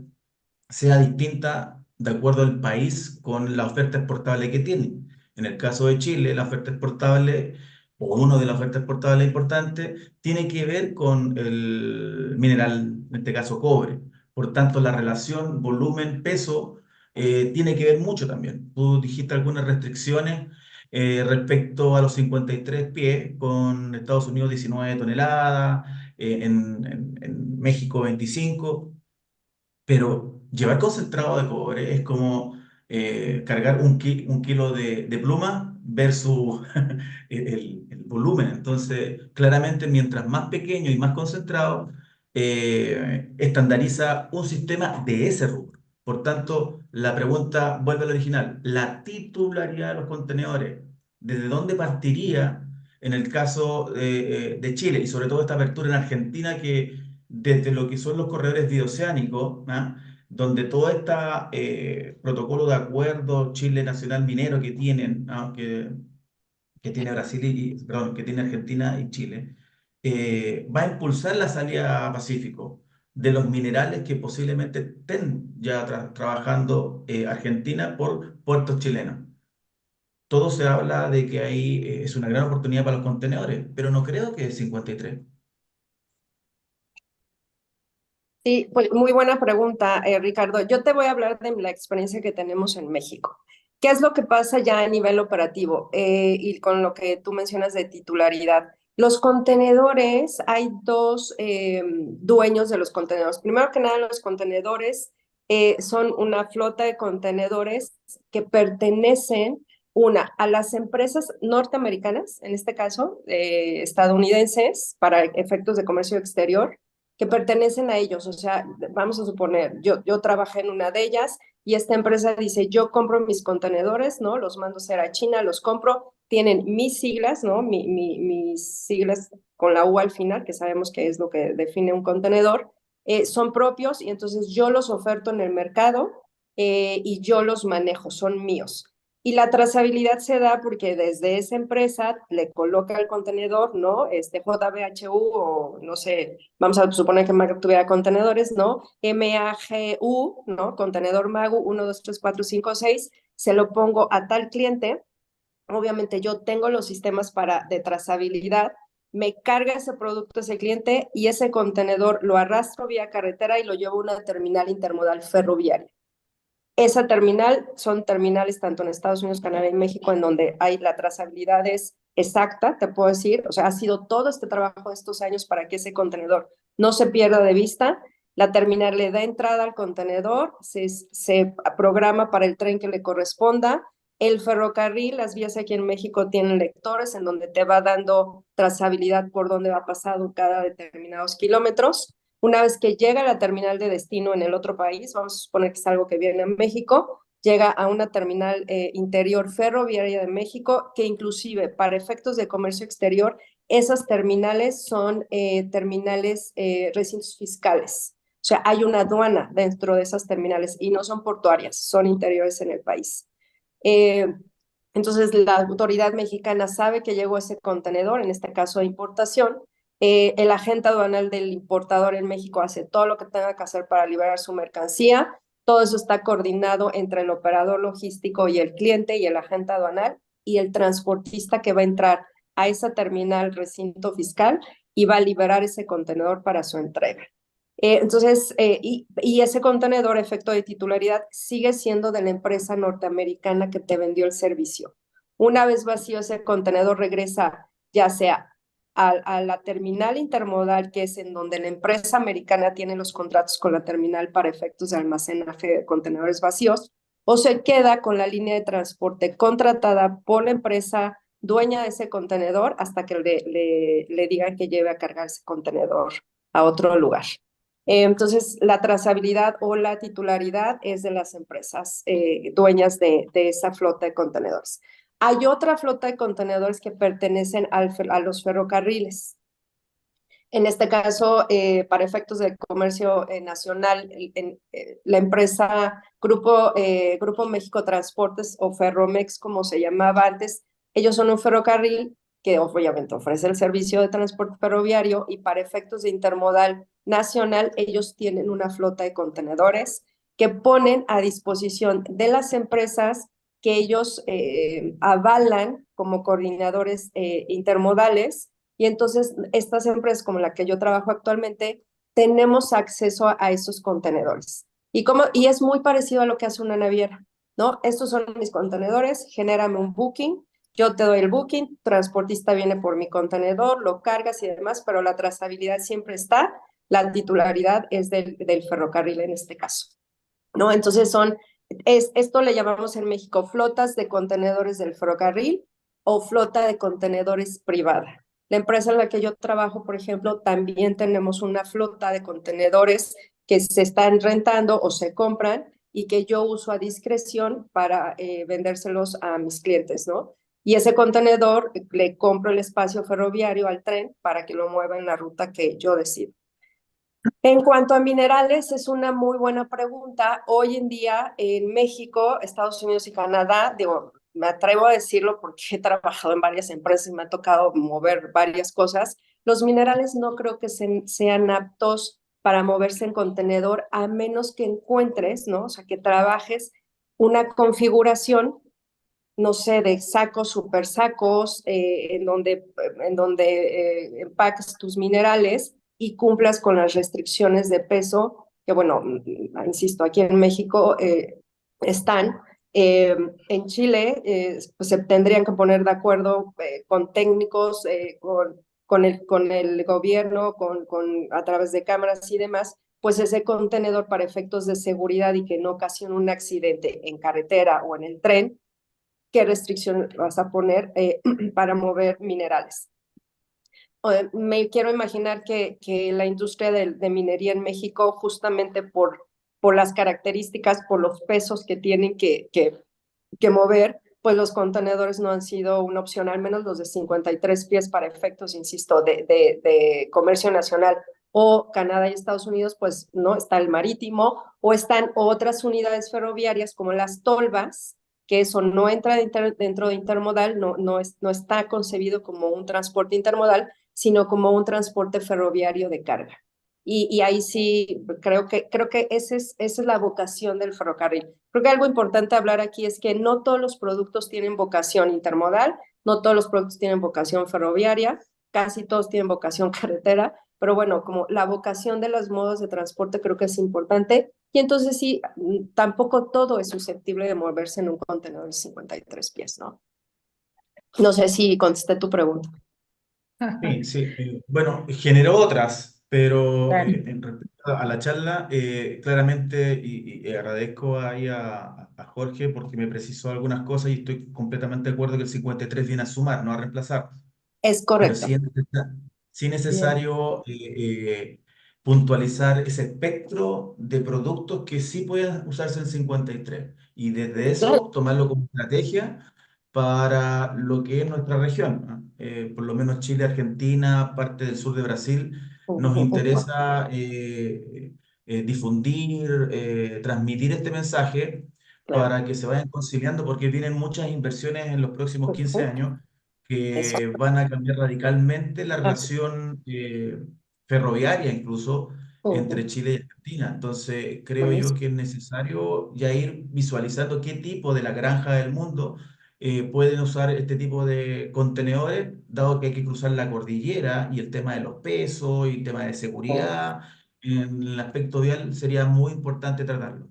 sea distinta de acuerdo al país con la oferta exportable que tiene. En el caso de Chile, la oferta exportable, o uno de las ofertas exportables importantes, tiene que ver con el mineral, en este caso cobre. Por tanto, la relación volumen-peso tiene que ver mucho también. Tú dijiste algunas restricciones respecto a los 53 pies, con Estados Unidos 19 toneladas, en México 25. Pero llevar concentrado de cobre es como cargar un kilo de pluma versus el volumen. Entonces, claramente, mientras más pequeño y más concentrado, estandariza un sistema de ese rubro. Por tanto, la pregunta vuelve al original. La titularidad de los contenedores, ¿desde dónde partiría en el caso de Chile? Y sobre todo esta apertura en Argentina, que desde lo que son los corredores bioceánicos, ¿ah? Donde todo este protocolo de acuerdo Chile Nacional Minero que tienen, ¿ah? Que tiene Brasil perdón, que tiene Argentina y Chile, va a impulsar la salida a Pacífico de los minerales que posiblemente estén ya trabajando Argentina por puertos chilenos. Todo se habla de que ahí es una gran oportunidad para los contenedores, pero no creo que es 53. Sí, pues muy buena pregunta, Ricardo. Yo te voy a hablar de la experiencia que tenemos en México. ¿Qué es lo que pasa ya a nivel operativo? Y con lo que tú mencionas de titularidad. Los contenedores, hay dos dueños de los contenedores. Primero que nada, los contenedores son una flota de contenedores que pertenecen, a las empresas norteamericanas, en este caso, estadounidenses, para efectos de comercio exterior, que pertenecen a ellos. O sea, vamos a suponer, yo trabajé en una de ellas y esta empresa dice, yo compro mis contenedores, ¿no? Los mando a hacer a China, los compro, tienen mis siglas, ¿no? Mis siglas con la U al final, que sabemos que es lo que define un contenedor, son propios, y entonces yo los oferto en el mercado y yo los manejo, son míos. Y la trazabilidad se da porque desde esa empresa le coloca el contenedor, ¿no? JBHU, o no sé, vamos a suponer que Magu tuviera contenedores, ¿no? MAGU, ¿no? Contenedor Magu 1, 2, 3, 4, 5, 6, se lo pongo a tal cliente. Obviamente yo tengo los sistemas de trazabilidad, me carga ese producto ese cliente, y ese contenedor lo arrastro vía carretera y lo llevo a una terminal intermodal ferroviaria. Esa terminal son terminales tanto en Estados Unidos, Canadá y México, en donde hay la trazabilidad es exacta, te puedo decir, o sea, ha sido todo este trabajo de estos años para que ese contenedor no se pierda de vista. La terminal le da entrada al contenedor, se programa para el tren que le corresponda. El ferrocarril, las vías aquí en México tienen lectores en donde te va dando trazabilidad por dónde va pasado cada determinados kilómetros. Una vez que llega a la terminal de destino en el otro país, vamos a suponer que es algo que viene a México, llega a una terminal interior ferroviaria de México, que inclusive para efectos de comercio exterior, esas terminales son terminales recintos fiscales. O sea, hay una aduana dentro de esas terminales y no son portuarias, son interiores en el país. Entonces, la autoridad mexicana sabe que llegó ese contenedor, en este caso de importación. El agente aduanal del importador en México hace todo lo que tenga que hacer para liberar su mercancía. Todo eso está coordinado entre el operador logístico y el cliente y el agente aduanal y el transportista que va a entrar a esa terminal recinto fiscal y va a liberar ese contenedor para su entrega. Entonces, y ese contenedor, efecto de titularidad, sigue siendo de la empresa norteamericana que te vendió el servicio. Una vez vacío ese contenedor, regresa ya sea a la terminal intermodal, que es en donde la empresa americana tiene los contratos con la terminal para efectos de almacenaje de contenedores vacíos, o se queda con la línea de transporte contratada por la empresa dueña de ese contenedor hasta que le digan que lleve a cargar ese contenedor a otro lugar. Entonces, la trazabilidad o la titularidad es de las empresas dueñas de esa flota de contenedores. Hay otra flota de contenedores que pertenecen a los ferrocarriles. En este caso, para efectos de comercio nacional, la empresa Grupo México Transportes o Ferromex, como se llamaba antes, ellos son un ferrocarril que obviamente ofrece el servicio de transporte ferroviario y para efectos de intermodal nacional, ellos tienen una flota de contenedores que ponen a disposición de las empresas que ellos avalan como coordinadores intermodales. Y entonces estas empresas como la que yo trabajo actualmente, tenemos acceso a esos contenedores. Y es muy parecido a lo que hace una naviera, ¿no? Estos son mis contenedores, genérame un booking, yo te doy el booking, transportista viene por mi contenedor, lo cargas y demás, pero la trazabilidad siempre está, la titularidad es del ferrocarril en este caso, ¿no? Entonces esto le llamamos en México flotas de contenedores del ferrocarril o flota de contenedores privada. La empresa en la que yo trabajo, por ejemplo, también tenemos una flota de contenedores que se están rentando o se compran y que yo uso a discreción para vendérselos a mis clientes, ¿no? Y ese contenedor le compro el espacio ferroviario al tren para que lo mueva en la ruta que yo decido. En cuanto a minerales, es una muy buena pregunta. Hoy en día en México, Estados Unidos y Canadá, digo, me atrevo a decirlo porque he trabajado en varias empresas y me ha tocado mover varias cosas, los minerales no creo que sean aptos para moverse en contenedor a menos que encuentres, ¿no? O sea, que trabajes una configuración, no sé, de sacos, super sacos, en donde empaques tus minerales y cumplas con las restricciones de peso, que bueno, insisto, aquí en México están. En Chile, pues se tendrían que poner de acuerdo con técnicos, con el gobierno, a través de cámaras y demás, pues ese contenedor para efectos de seguridad y que no ocasione un accidente en carretera o en el tren, ¿qué restricción vas a poner para mover minerales? Me quiero imaginar que la industria de minería en México, justamente por las características, por los pesos que tienen que mover, pues los contenedores no han sido una opción, al menos los de 53 pies para efectos, insisto, de comercio nacional o Canadá y Estados Unidos, pues no, está el marítimo o están otras unidades ferroviarias como las tolvas, que eso no entra dentro de intermodal, no está concebido como un transporte intermodal, sino como un transporte ferroviario de carga. Y ahí sí, creo que esa es la vocación del ferrocarril. Creo que algo importante hablar aquí es que no todos los productos tienen vocación intermodal, no todos los productos tienen vocación ferroviaria, casi todos tienen vocación carretera, pero bueno, como la vocación de los modos de transporte creo que es importante, y entonces sí, tampoco todo es susceptible de moverse en un contenedor de 53 pies, ¿no? No sé si contesté tu pregunta. Sí, sí. Bueno, generó otras, pero Claro. en respecto a la charla, claramente, y agradezco ahí a Jorge porque me precisó algunas cosas y estoy completamente de acuerdo que el 53 viene a sumar, no a reemplazar. Es Pero correcto. sí es Bien. necesario puntualizar ese espectro de productos que sí pueden usarse en 53 y desde Claro. eso tomarlo como estrategia para lo que es nuestra región, ¿no? Por lo menos Chile, Argentina, parte del sur de Brasil, nos interesa difundir, transmitir este mensaje Claro. para que se vayan conciliando porque vienen muchas inversiones en los próximos 15 años Eso. que van a cambiar radicalmente la Así. relación ferroviaria incluso entre Chile y Argentina. Entonces, creo yo que es necesario ya ir visualizando qué tipo de la granja del mundo pueden usar este tipo de contenedores, dado que hay que cruzar la cordillera y el tema de los pesos y el tema de seguridad. En el aspecto vial sería muy importante tratarlo.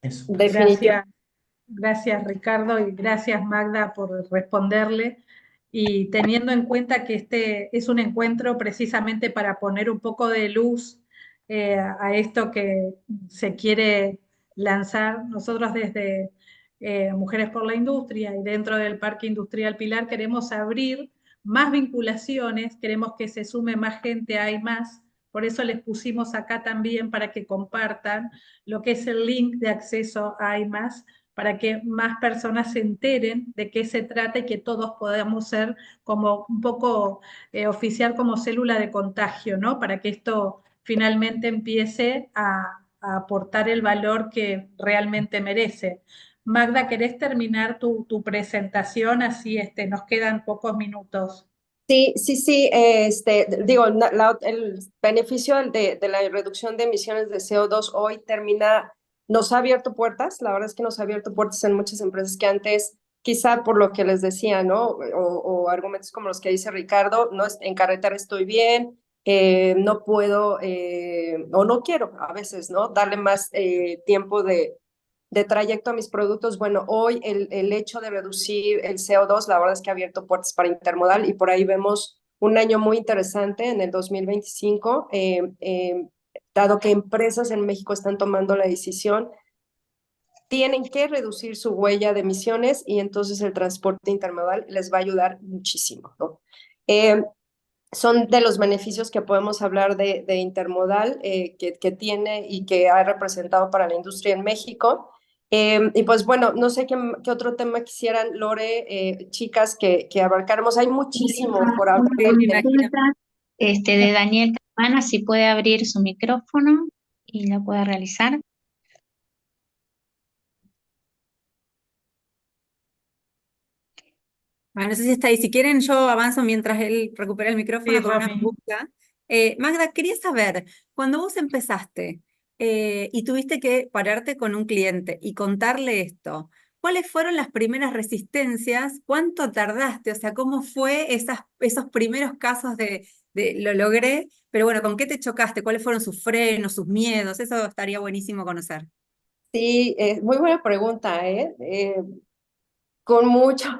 Eso. Definitivamente. Gracias. Gracias, Ricardo, y gracias, Magda, por responderle. Y teniendo en cuenta que este es un encuentro precisamente para poner un poco de luz a esto que se quiere lanzar, nosotros desde Mujeres por la Industria y dentro del Parque Industrial Pilar queremos abrir más vinculaciones, queremos que se sume más gente, hay más. Por eso les pusimos acá también para que compartan lo que es el link de acceso a IMAS, para que más personas se enteren de qué se trata y que todos podamos ser como un poco oficial como célula de contagio, ¿no? Para que esto finalmente empiece a aportar el valor que realmente merece. Magda, ¿querés terminar tu presentación? Así nos quedan pocos minutos. Sí, sí, sí, digo, el beneficio de la reducción de emisiones de CO2 hoy termina, nos ha abierto puertas, la verdad es que nos ha abierto puertas en muchas empresas que antes, quizá por lo que les decía, ¿no? O argumentos como los que dice Ricardo, no, en carretera estoy bien, no puedo, o no quiero a veces, ¿no? Darle más tiempo de trayecto a mis productos. Bueno, hoy el hecho de reducir el CO2, la verdad es que ha abierto puertas para intermodal y por ahí vemos un año muy interesante en el 2025, dado que empresas en México están tomando la decisión, tienen que reducir su huella de emisiones y entonces el transporte intermodal les va a ayudar muchísimo, ¿no? Son de los beneficios que podemos hablar de intermodal que tiene y que ha representado para la industria en México. Y pues bueno, no sé qué otro tema quisieran, Lore, chicas, que abarcáramos. Hay muchísimo por hablar. Sí, me imagino. De Daniel Campana, si puede abrir su micrófono y la puede realizar. Bueno, no sé si está ahí. Si quieren, yo avanzo mientras él recupera el micrófono Sí, con una Romy. pregunta. Magda, quería saber, cuando vos empezaste y tuviste que pararte con un cliente y contarle esto, ¿cuáles fueron las primeras resistencias? ¿Cuánto tardaste? O sea, ¿cómo fue esos primeros casos de lo logré? Pero bueno, ¿con qué te chocaste? ¿Cuáles fueron sus frenos, sus miedos? Eso estaría buenísimo conocer. Sí, muy buena pregunta, con muchos,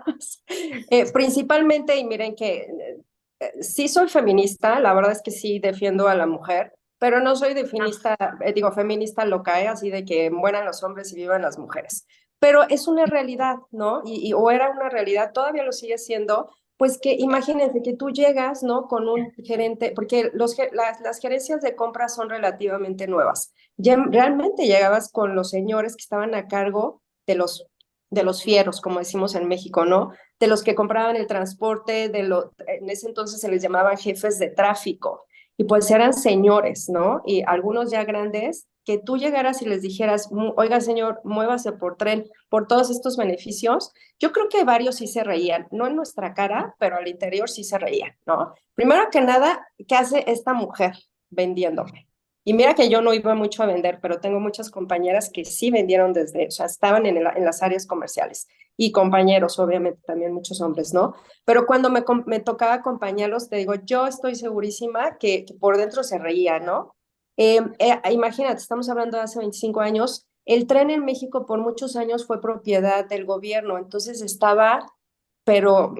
principalmente, y miren que sí soy feminista, la verdad es que sí defiendo a la mujer, pero no soy feminista, digo, feminista loca, así de que mueran los hombres y vivan las mujeres. Pero es una realidad, ¿no? O era una realidad, todavía lo sigue siendo, pues que imagínense que tú llegas, ¿no? Con un gerente, porque las gerencias de compra son relativamente nuevas. Ya realmente llegabas con los señores que estaban a cargo de los fieros, como decimos en México, ¿no? De los que compraban el transporte, en ese entonces se les llamaban jefes de tráfico, y pues eran señores, ¿no? Y algunos ya grandes, que tú llegaras y les dijeras, oiga señor, muévase por tren, por todos estos beneficios, yo creo que varios sí se reían, no en nuestra cara, pero al interior sí se reían, ¿no? Primero que nada, ¿qué hace esta mujer vendiéndome? Y mira que yo no iba mucho a vender, pero tengo muchas compañeras que sí vendieron desde, o sea, estaban en las áreas comerciales. Y compañeros, obviamente, también muchos hombres, ¿no? Pero cuando me tocaba acompañarlos, te digo, yo estoy segurísima que por dentro se reía, ¿no? Imagínate, estamos hablando de hace 25 años, el tren en México por muchos años fue propiedad del gobierno, entonces estaba, pero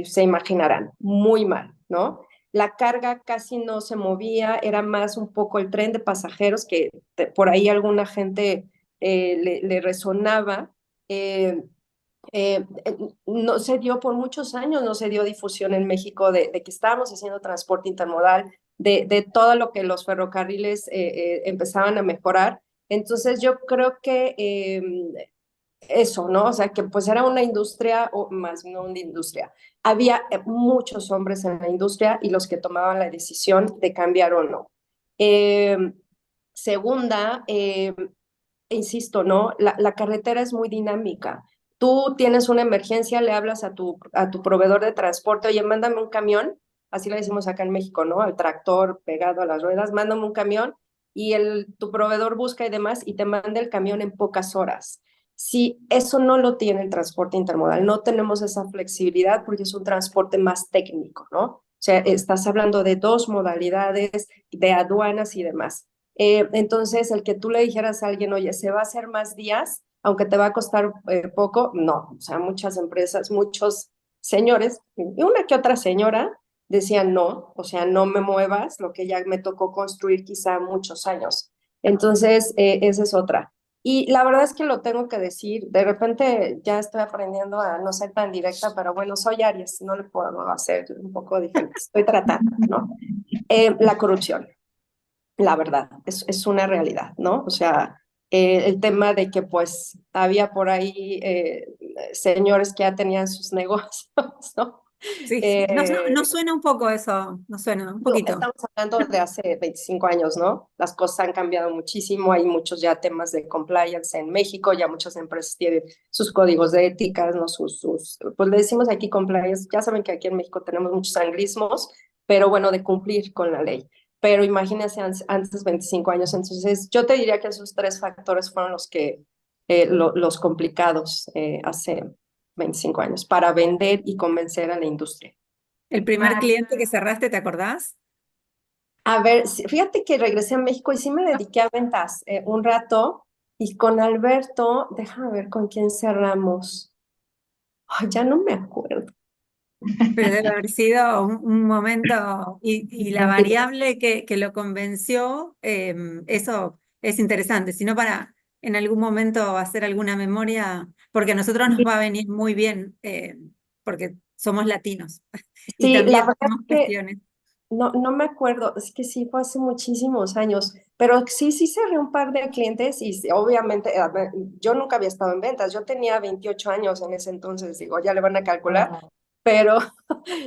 se imaginarán, muy mal, ¿no? La carga casi no se movía, era más un poco el tren de pasajeros que por ahí alguna gente le resonaba. Eh, no se dio por muchos años, no se dio difusión en México de que estábamos haciendo transporte intermodal, de todo lo que los ferrocarriles empezaban a mejorar. Entonces yo creo que eso, ¿no? O sea, que pues era una industria, o más no una industria. Había muchos hombres en la industria y los que tomaban la decisión de cambiar o no. Eh, Segunda, insisto, ¿no? La carretera es muy dinámica. Tú tienes una emergencia, le hablas a tu proveedor de transporte, oye, mándame un camión, así le decimos acá en México, ¿no? Al tractor pegado a las ruedas, mándame un camión y tu proveedor busca y demás y te manda el camión en pocas horas. Si eso no lo tiene el transporte intermodal, no tenemos esa flexibilidad porque es un transporte más técnico, ¿no? O sea, estás hablando de dos modalidades, de aduanas y demás. Entonces, el que tú le dijeras a alguien, oye, se va a hacer más días, aunque te va a costar poco, no. O sea, muchas empresas, muchos señores, y una que otra señora, decían no, o sea, no me muevas, lo que ya me tocó construir quizá muchos años. Entonces, esa es otra. Y la verdad es que lo tengo que decir, de repente ya estoy aprendiendo a no ser tan directa, pero bueno, soy Aries, no le puedo hacer un poco diferente, estoy tratando, ¿no? La corrupción, la verdad, es una realidad, ¿no? O sea, el tema de que pues había por ahí señores que ya tenían sus negocios, ¿no? Sí, no suena un poco eso, no suena un Digo, poquito. estamos hablando de hace 25 años, ¿no? Las cosas han cambiado muchísimo, hay muchos ya temas de compliance en México, ya muchas empresas tienen sus códigos de ética, ¿no? Pues le decimos aquí compliance, ya saben que aquí en México tenemos muchos anglismos, pero bueno, de cumplir con la ley. Pero imagínense antes 25 años, entonces yo te diría que esos tres factores fueron los complicados hace 25 años para vender y convencer a la industria. El primer cliente que cerraste, ¿te acordás? A ver, fíjate que regresé a México y sí me dediqué a ventas un rato y con Alberto, déjame ver con quién cerramos. Ay, ya no me acuerdo. Pero debe haber sido un momento, y la variable que lo convenció, eso es interesante, sino para en algún momento hacer alguna memoria, porque a nosotros nos va a venir muy bien, porque somos latinos y Sí, la también verdad hacemos es que cuestiones. no me acuerdo, es que sí fue hace muchísimos años, pero sí cerré un par de clientes y obviamente a ver, yo nunca había estado en ventas, yo tenía 28 años en ese entonces, digo, ya le van a calcular, pero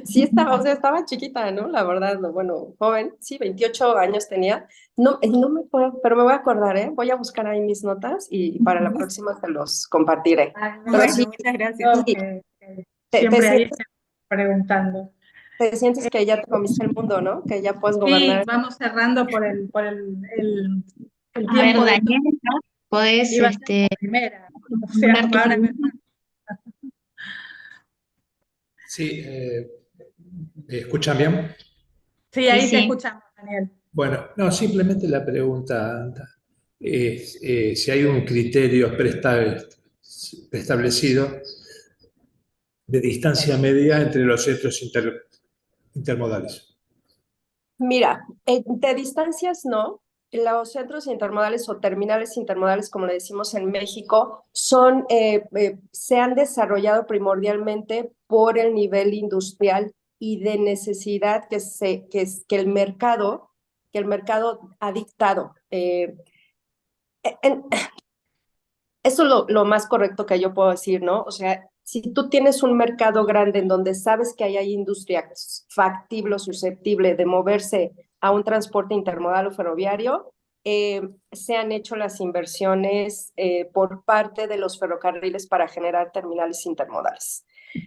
sí estaba, o sea, estaba chiquita, ¿no? La verdad, no, bueno, joven, sí, 28 años tenía, no me acuerdo, pero me voy a acordar, ¿eh? Voy a buscar ahí mis notas y para la próxima te los compartiré. Pero Bueno, sí, muchas gracias. sí, te, te Siempre ahí sientes, preguntando. te sientes que ya te comiste el mundo, ¿no? Que ya puedes Sí, gobernar. vamos cerrando por el A ver, tiempo de Daniel, podés iba a ser la primera. O sea, dar tu ahora pregunta. Sí, ¿me escuchan bien? sí, Sí, ahí te sí. escuchamos, Daniel. Bueno, no, simplemente la pregunta es si hay un criterio preestablecido de distancia media entre los centros intermodales. Mira, de distancias no. Los centros intermodales o terminales intermodales, como le decimos en México, se han desarrollado primordialmente por el nivel industrial y de necesidad que el mercado ha dictado. En, Eso es lo más correcto que yo puedo decir, ¿no? O sea, si tú tienes un mercado grande en donde sabes que hay industria factible o susceptible de moverse a un transporte intermodal o ferroviario, se han hecho las inversiones por parte de los ferrocarriles para generar terminales intermodales.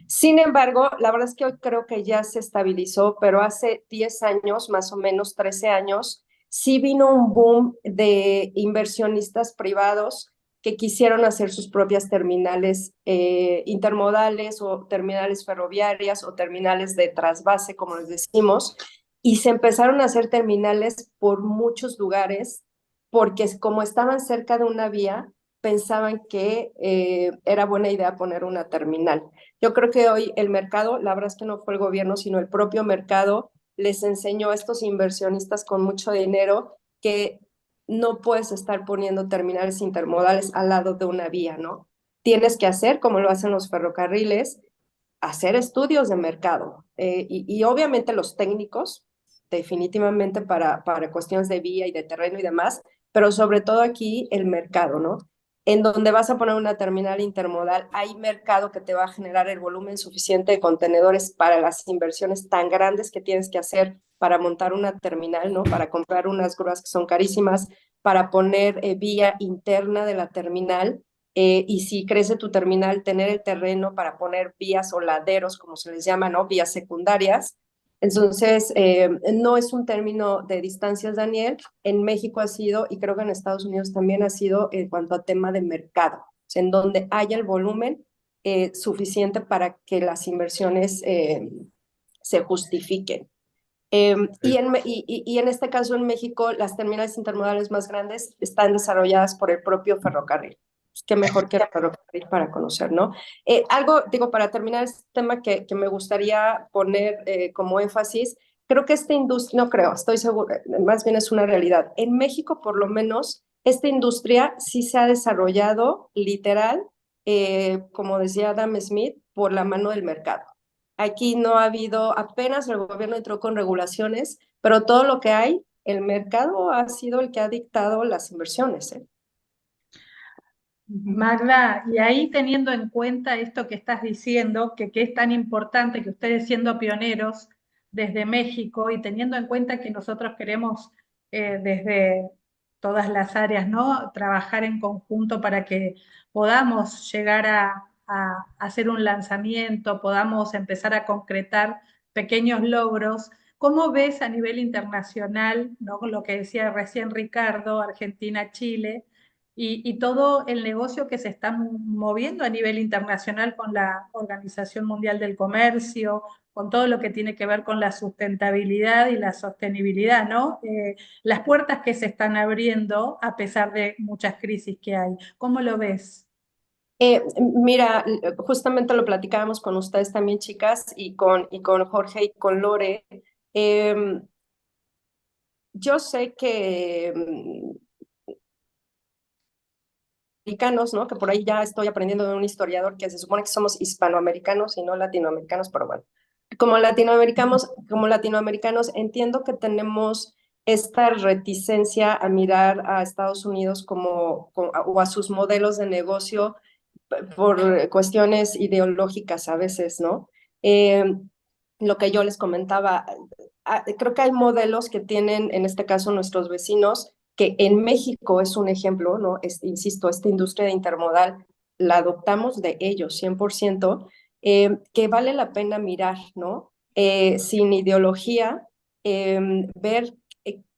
Sin embargo, la verdad es que hoy creo que ya se estabilizó, pero hace 10 años, más o menos 13 años, sí vino un boom de inversionistas privados que quisieron hacer sus propias terminales intermodales o terminales ferroviarias o terminales de trasvase, como les decimos, y se empezaron a hacer terminales por muchos lugares, porque como estaban cerca de una vía, pensaban que era buena idea poner una terminal. Yo creo que hoy el mercado, la verdad es que no fue el gobierno, sino el propio mercado, les enseñó a estos inversionistas con mucho dinero que no puedes estar poniendo terminales intermodales al lado de una vía, ¿no? Tienes que hacer, como lo hacen los ferrocarriles, hacer estudios de mercado. Y obviamente los técnicos, definitivamente para cuestiones de vía y de terreno y demás, pero sobre todo aquí el mercado, ¿no? En donde vas a poner una terminal intermodal, hay mercado que te va a generar el volumen suficiente de contenedores para las inversiones tan grandes que tienes que hacer para montar una terminal, ¿no? Para comprar unas grúas que son carísimas, para poner vía interna de la terminal, y si crece tu terminal, tener el terreno para poner vías o laderos, como se les llama, ¿no? Vías secundarias. Entonces, no es un término de distancias, Daniel. En México ha sido, y creo que en Estados Unidos también ha sido, en cuanto a tema de mercado, o sea, en donde haya el volumen suficiente para que las inversiones se justifiquen. Y en este caso en México, las terminales intermodales más grandes están desarrolladas por el propio ferrocarril. Qué mejor que el ferrocarril para conocer, ¿no? Algo, digo, para terminar este tema que me gustaría poner como énfasis, creo que esta industria, no creo, estoy segura, más bien es una realidad. En México, por lo menos, esta industria sí se ha desarrollado literal, como decía Adam Smith, por la mano del mercado. Aquí no ha habido, apenas el gobierno entró con regulaciones, pero todo lo que hay, el mercado ha sido el que ha dictado las inversiones, ¿eh? Magda, y ahí teniendo en cuenta esto que estás diciendo, que es tan importante que ustedes siendo pioneros desde México y teniendo en cuenta que nosotros queremos desde todas las áreas, ¿no? Trabajar en conjunto para que podamos llegar a hacer un lanzamiento, podamos empezar a concretar pequeños logros. ¿Cómo ves a nivel internacional, ¿no? Lo que decía recién Ricardo, Argentina, Chile? Y todo el negocio que se está moviendo a nivel internacional con la Organización Mundial del Comercio, con todo lo que tiene que ver con la sustentabilidad y la sostenibilidad, ¿no? Las puertas que se están abriendo a pesar de muchas crisis que hay. ¿Cómo lo ves? Mira, justamente lo platicábamos con ustedes también, chicas, y con Jorge y con Lore. Yo sé que americanos, ¿no? Que por ahí ya estoy aprendiendo de un historiador que se supone que somos hispanoamericanos y no latinoamericanos, pero bueno, como latinoamericanos entiendo que tenemos esta reticencia a mirar a Estados Unidos o a sus modelos de negocio por cuestiones ideológicas a veces, ¿no? Lo que yo les comentaba, creo que hay modelos que tienen, en este caso, nuestros vecinos, que en México es un ejemplo, ¿no? Insisto, esta industria de intermodal la adoptamos de ellos 100%, que vale la pena mirar, ¿no? Sin ideología, ver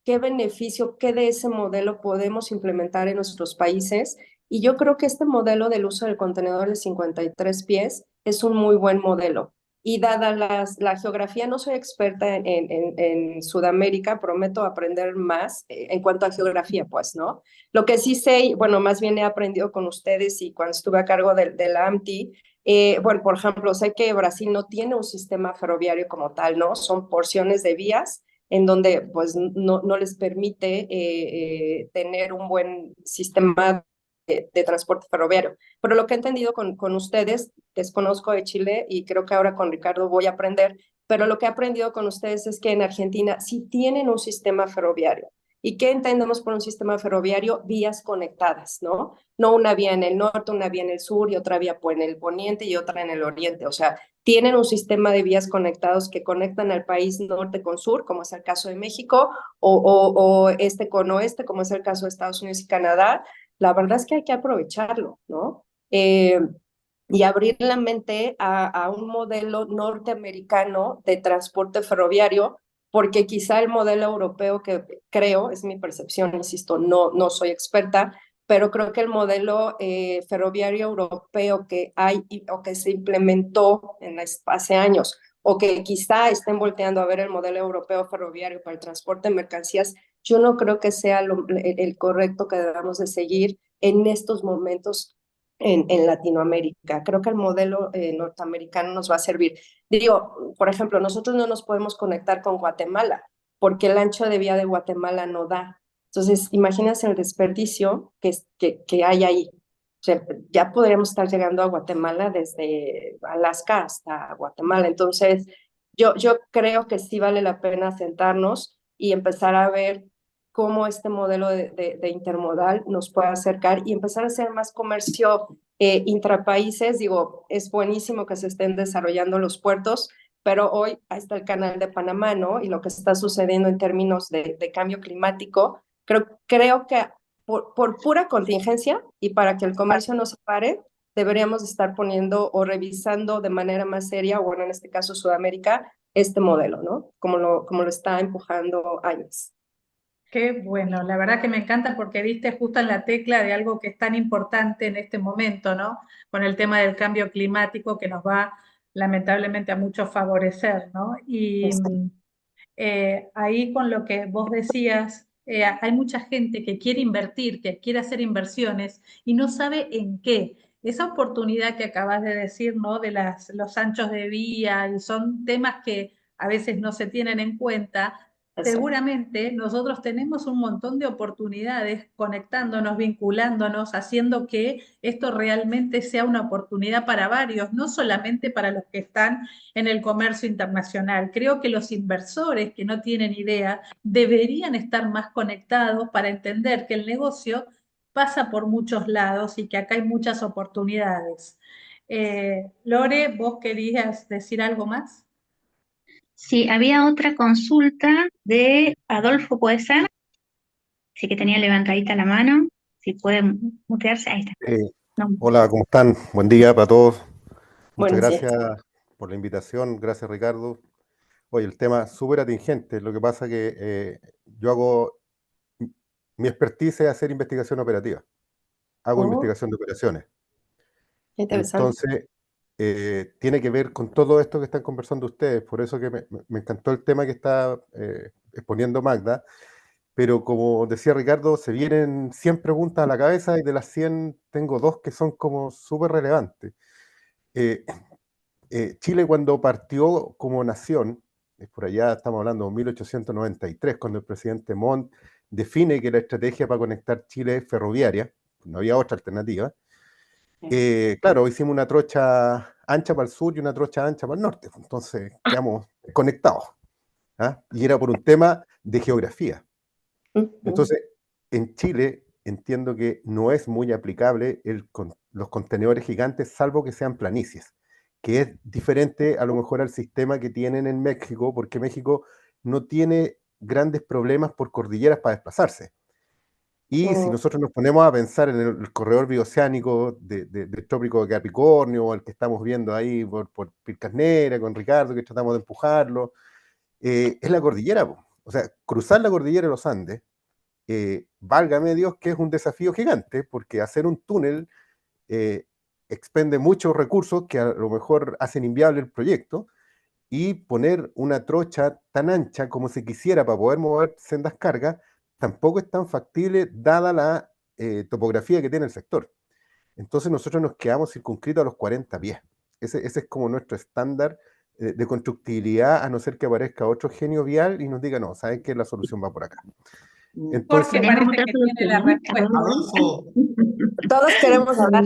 qué beneficio, qué de ese modelo podemos implementar en nuestros países. Y yo creo que este modelo del uso del contenedor de 53 pies es un muy buen modelo. Y dada la geografía, no soy experta en Sudamérica, prometo aprender más en cuanto a geografía, pues, ¿no? Lo que sí sé, bueno, más bien he aprendido con ustedes y cuando estuve a cargo de la AMTI, bueno, por ejemplo, sé que Brasil no tiene un sistema ferroviario como tal, ¿no? Son porciones de vías en donde, pues, no les permite tener un buen sistema de transporte ferroviario. Pero lo que he entendido con ustedes, desconozco de Chile y creo que ahora con Ricardo voy a aprender, pero lo que he aprendido con ustedes es que en Argentina sí tienen un sistema ferroviario. ¿Y qué entendemos por un sistema ferroviario? Vías conectadas, ¿no? No una vía en el norte, una vía en el sur y otra vía en el poniente y otra en el oriente. O sea, tienen un sistema de vías conectados que conectan al país norte con sur, como es el caso de México, o este con oeste, como es el caso de Estados Unidos y Canadá. La verdad es que hay que aprovecharlo, ¿no? Y abrir la mente a un modelo norteamericano de transporte ferroviario, porque quizá el modelo europeo que creo, es mi percepción, insisto, no soy experta, pero creo que el modelo ferroviario europeo que hay o que se implementó hace años, o que quizá estén volteando a ver el modelo europeo ferroviario para el transporte de mercancías, yo no creo que sea el correcto que debamos de seguir en estos momentos en Latinoamérica. Creo que el modelo norteamericano nos va a servir. Digo, por ejemplo, nosotros no nos podemos conectar con Guatemala porque el ancho de vía de Guatemala no da. Entonces, imagínense el desperdicio que hay ahí. O sea, ya podríamos estar llegando a Guatemala desde Alaska hasta Guatemala. Entonces, yo creo que sí vale la pena sentarnos y empezar a ver cómo este modelo de intermodal nos puede acercar y empezar a hacer más comercio intrapaíses. Digo, es buenísimo que se estén desarrollando los puertos, pero hoy ahí está el canal de Panamá, ¿no? Y lo que está sucediendo en términos de cambio climático, creo que por pura contingencia y para que el comercio no se pare, deberíamos estar poniendo o revisando de manera más seria, o bueno, en este caso Sudamérica, este modelo, ¿no? Como lo está empujando AIMES. Qué bueno, la verdad que me encanta porque diste justo en la tecla de algo que es tan importante en este momento, ¿no? Con el tema del cambio climático que nos va lamentablemente a muchos favorecer, ¿no? Y ahí con lo que vos decías, hay mucha gente que quiere invertir, que quiere hacer inversiones y no sabe en qué. Esa oportunidad que acabas de decir, ¿no? De los anchos de vía, y son temas que a veces no se tienen en cuenta. Seguramente nosotros tenemos un montón de oportunidades conectándonos, vinculándonos, haciendo que esto realmente sea una oportunidad para varios, no solamente para los que están en el comercio internacional. Creo que los inversores que no tienen idea deberían estar más conectados para entender que el negocio pasa por muchos lados y que acá hay muchas oportunidades. Lore, ¿vos querías decir algo más? Sí, había otra consulta de Adolfo, ¿puede ser? Sí, que tenía levantadita la mano. Si puede mutearse, ahí está. No. Hola, ¿cómo están? Buen día para todos. Muchas Buenos días. gracias por la invitación. Gracias, Ricardo. Oye, el tema es súper atingente. Lo que pasa que yo hago, mi expertise es hacer investigación operativa. Hago investigación de operaciones. Interesante. Entonces, tiene que ver con todo esto que están conversando ustedes. Por eso que me encantó el tema que está exponiendo Magda. Pero como decía Ricardo, se vienen 100 preguntas a la cabeza y de las 100 tengo 2 que son como súper relevantes. Chile cuando partió como nación, por allá estamos hablando de 1893, cuando el presidente Montt define que la estrategia para conectar Chile es ferroviaria, no había otra alternativa. Claro, hicimos una trocha ancha para el sur y una trocha ancha para el norte, entonces quedamos conectados, ¿ah? Y era por un tema de geografía. Entonces, en Chile entiendo que no es muy aplicable los contenedores gigantes, salvo que sean planicies, que es diferente a lo mejor al sistema que tienen en México, porque México no tiene grandes problemas por cordilleras para desplazarse. Y si nosotros nos ponemos a pensar en el corredor bioceánico del trópico de Capricornio, o el que estamos viendo ahí por Pircas Negras, con Ricardo, que tratamos de empujarlo, es la cordillera, po. O sea, cruzar la cordillera de los Andes, válgame Dios, que es un desafío gigante, porque hacer un túnel expende muchos recursos que a lo mejor hacen inviable el proyecto, y poner una trocha tan ancha como se quisiera para poder mover sendas cargas, tampoco es tan factible dada la topografía que tiene el sector. Entonces nosotros nos quedamos circunscritos a los 40 pies. Ese es como nuestro estándar de constructibilidad, a no ser que aparezca otro genio vial y nos diga, no, saben que la solución va por acá. Entonces, Porque parece que tiene la respuesta. Adolfo, Todos queremos hablar.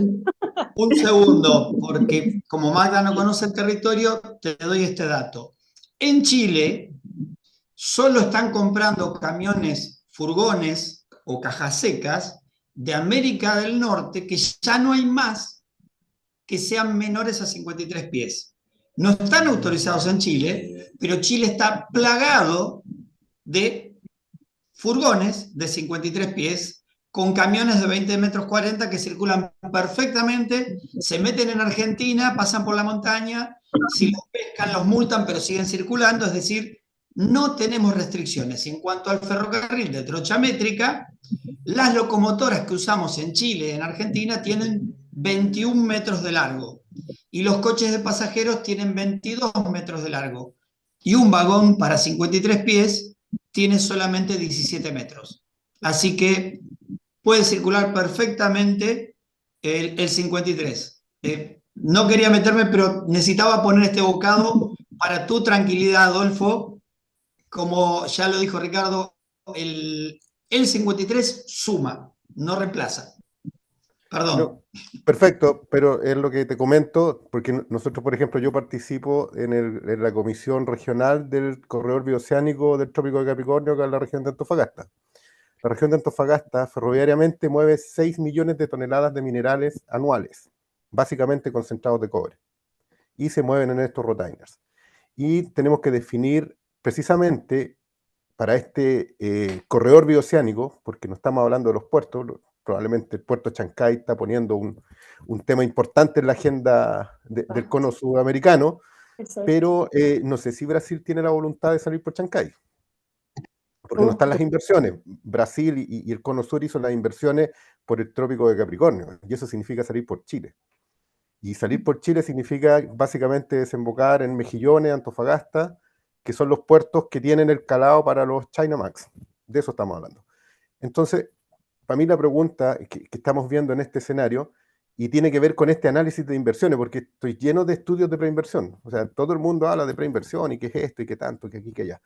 un segundo, porque como Magda no conoce el territorio, te doy este dato. En Chile, solo están comprando camiones, furgones o cajas secas de América del Norte, que ya no hay más que sean menores a 53 pies. No están autorizados en Chile, pero Chile está plagado de furgones de 53 pies con camiones de 20 metros 40 que circulan perfectamente, se meten en Argentina, pasan por la montaña, si los pescan los multan, pero siguen circulando, es decir, no tenemos restricciones. En cuanto al ferrocarril de trocha métrica, las locomotoras que usamos en Chile y en Argentina tienen 21 metros de largo y los coches de pasajeros tienen 22 metros de largo y un vagón para 53 pies tiene solamente 17 metros. Así que puede circular perfectamente el 53. No quería meterme, pero necesitaba poner este bocado para tu tranquilidad, Adolfo. Como ya lo dijo Ricardo, el 53 suma, no reemplaza. Perdón. No, perfecto, pero es lo que te comento, porque nosotros, por ejemplo, yo participo en la comisión regional del corredor bioceánico del Trópico de Capricornio, que es la región de Antofagasta. La región de Antofagasta ferroviariamente mueve 6 millones de toneladas de minerales anuales, básicamente concentrados de cobre, y se mueven en estos rotainers. Y tenemos que definir precisamente para este corredor bioceánico, porque no estamos hablando de los puertos, probablemente el puerto Chancay está poniendo un tema importante en la agenda del cono sudamericano, pero no sé si Brasil tiene la voluntad de salir por Chancay, porque no están las inversiones. Brasil y el cono sur hizo las inversiones por el trópico de Capricornio, y eso significa salir por Chile. Y salir por Chile significa básicamente desembocar en Mejillones, Antofagasta, que son los puertos que tienen el calado para los Chinamax. De eso estamos hablando. Entonces, para mí la pregunta que estamos viendo en este escenario, y tiene que ver con este análisis de inversiones, porque estoy lleno de estudios de preinversión. O sea, todo el mundo habla de preinversión y qué es esto y qué tanto, que aquí, que allá.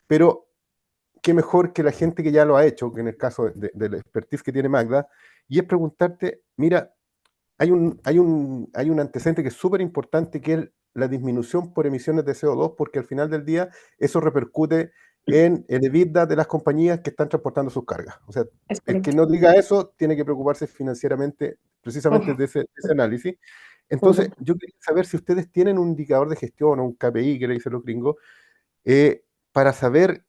Pero qué mejor que la gente que ya lo ha hecho, que en el caso del expertise que tiene Magda, y es preguntarte, mira, hay un antecedente que es súper importante, que es la disminución por emisiones de CO2, porque al final del día eso repercute en el EBITDA de las compañías que están transportando sus cargas. O sea, el que no diga eso tiene que preocuparse financieramente precisamente de ese análisis. Entonces, yo quería saber si ustedes tienen un indicador de gestión o un KPI, que le dicen los gringos, para saber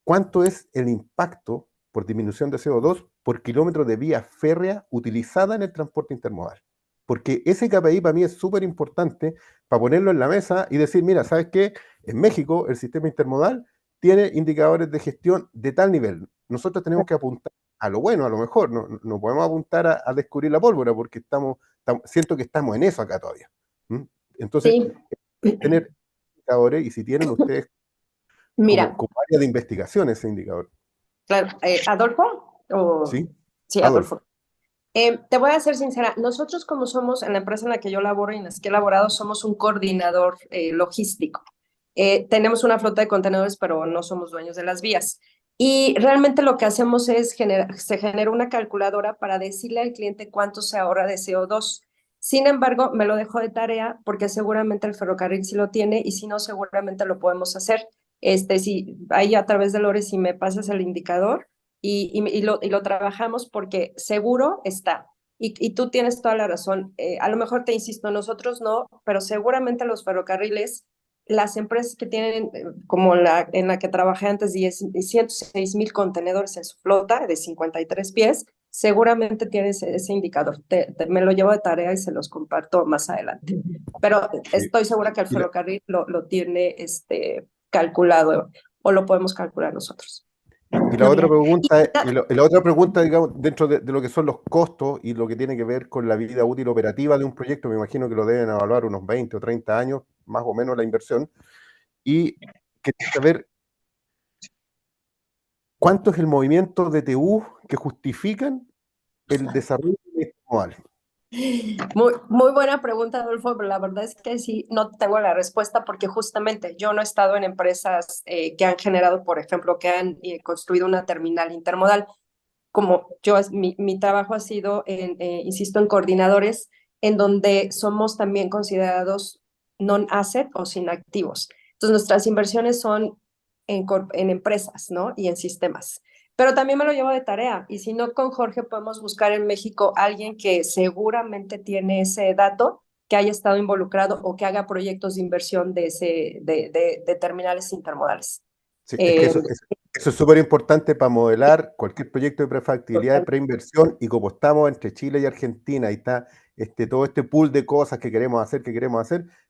cuánto es el impacto por disminución de CO2 por kilómetro de vía férrea utilizada en el transporte intermodal. Porque ese KPI para mí es súper importante para ponerlo en la mesa y decir, mira, ¿sabes qué? En México el sistema intermodal tiene indicadores de gestión de tal nivel. Nosotros tenemos que apuntar a lo bueno, a lo mejor. No podemos apuntar a descubrir la pólvora porque siento que estamos en eso acá todavía. Entonces, tener indicadores, y si tienen ustedes Mira, como área de investigación ese indicador. claro, ¿Adolfo? Sí, Sí, Adolfo. Te voy a ser sincera, nosotros como somos en la empresa en la que yo laboro y en las que he laborado, somos un coordinador logístico. Tenemos una flota de contenedores, pero no somos dueños de las vías. Y realmente lo que hacemos es, se genera una calculadora para decirle al cliente cuánto se ahorra de CO2. Sin embargo, me lo dejo de tarea porque seguramente el ferrocarril sí lo tiene y si no, seguramente lo podemos hacer. Si ahí a través de Lore, si me pasas el indicador, y lo trabajamos porque seguro está. Y tú tienes toda la razón. A lo mejor te insisto, nosotros no, pero seguramente los ferrocarriles, las empresas que tienen, como en la que trabajé antes, 106,000 contenedores en su flota de 53 pies, seguramente tienen ese indicador. Me lo llevo de tarea y se los comparto más adelante. Pero estoy segura que el ferrocarril lo tiene calculado o lo podemos calcular nosotros. Y la otra pregunta, digamos, dentro de lo que son los costos y lo que tiene que ver con la vida útil operativa de un proyecto, me imagino que lo deben evaluar unos 20 o 30 años, más o menos la inversión, y quería saber cuánto es el movimiento de TU que justifican el desarrollo intermodal. Muy buena pregunta, Adolfo, pero la verdad es que sí, no tengo la respuesta porque justamente yo no he estado en empresas que han generado, por ejemplo, que han construido una terminal intermodal. Como mi trabajo ha sido, insisto, en coordinadores, en donde somos también considerados non-asset o sin activos. Entonces, nuestras inversiones son en empresas, ¿no? Y en sistemas. Pero también me lo llevo de tarea, y si no, con Jorge podemos buscar en México a alguien que seguramente tiene ese dato, que haya estado involucrado o que haga proyectos de inversión de terminales intermodales. Sí, es que eso es súper importante para modelar cualquier proyecto de prefactibilidad, de preinversión, y como estamos entre Chile y Argentina, y está todo este pool de cosas que queremos hacer,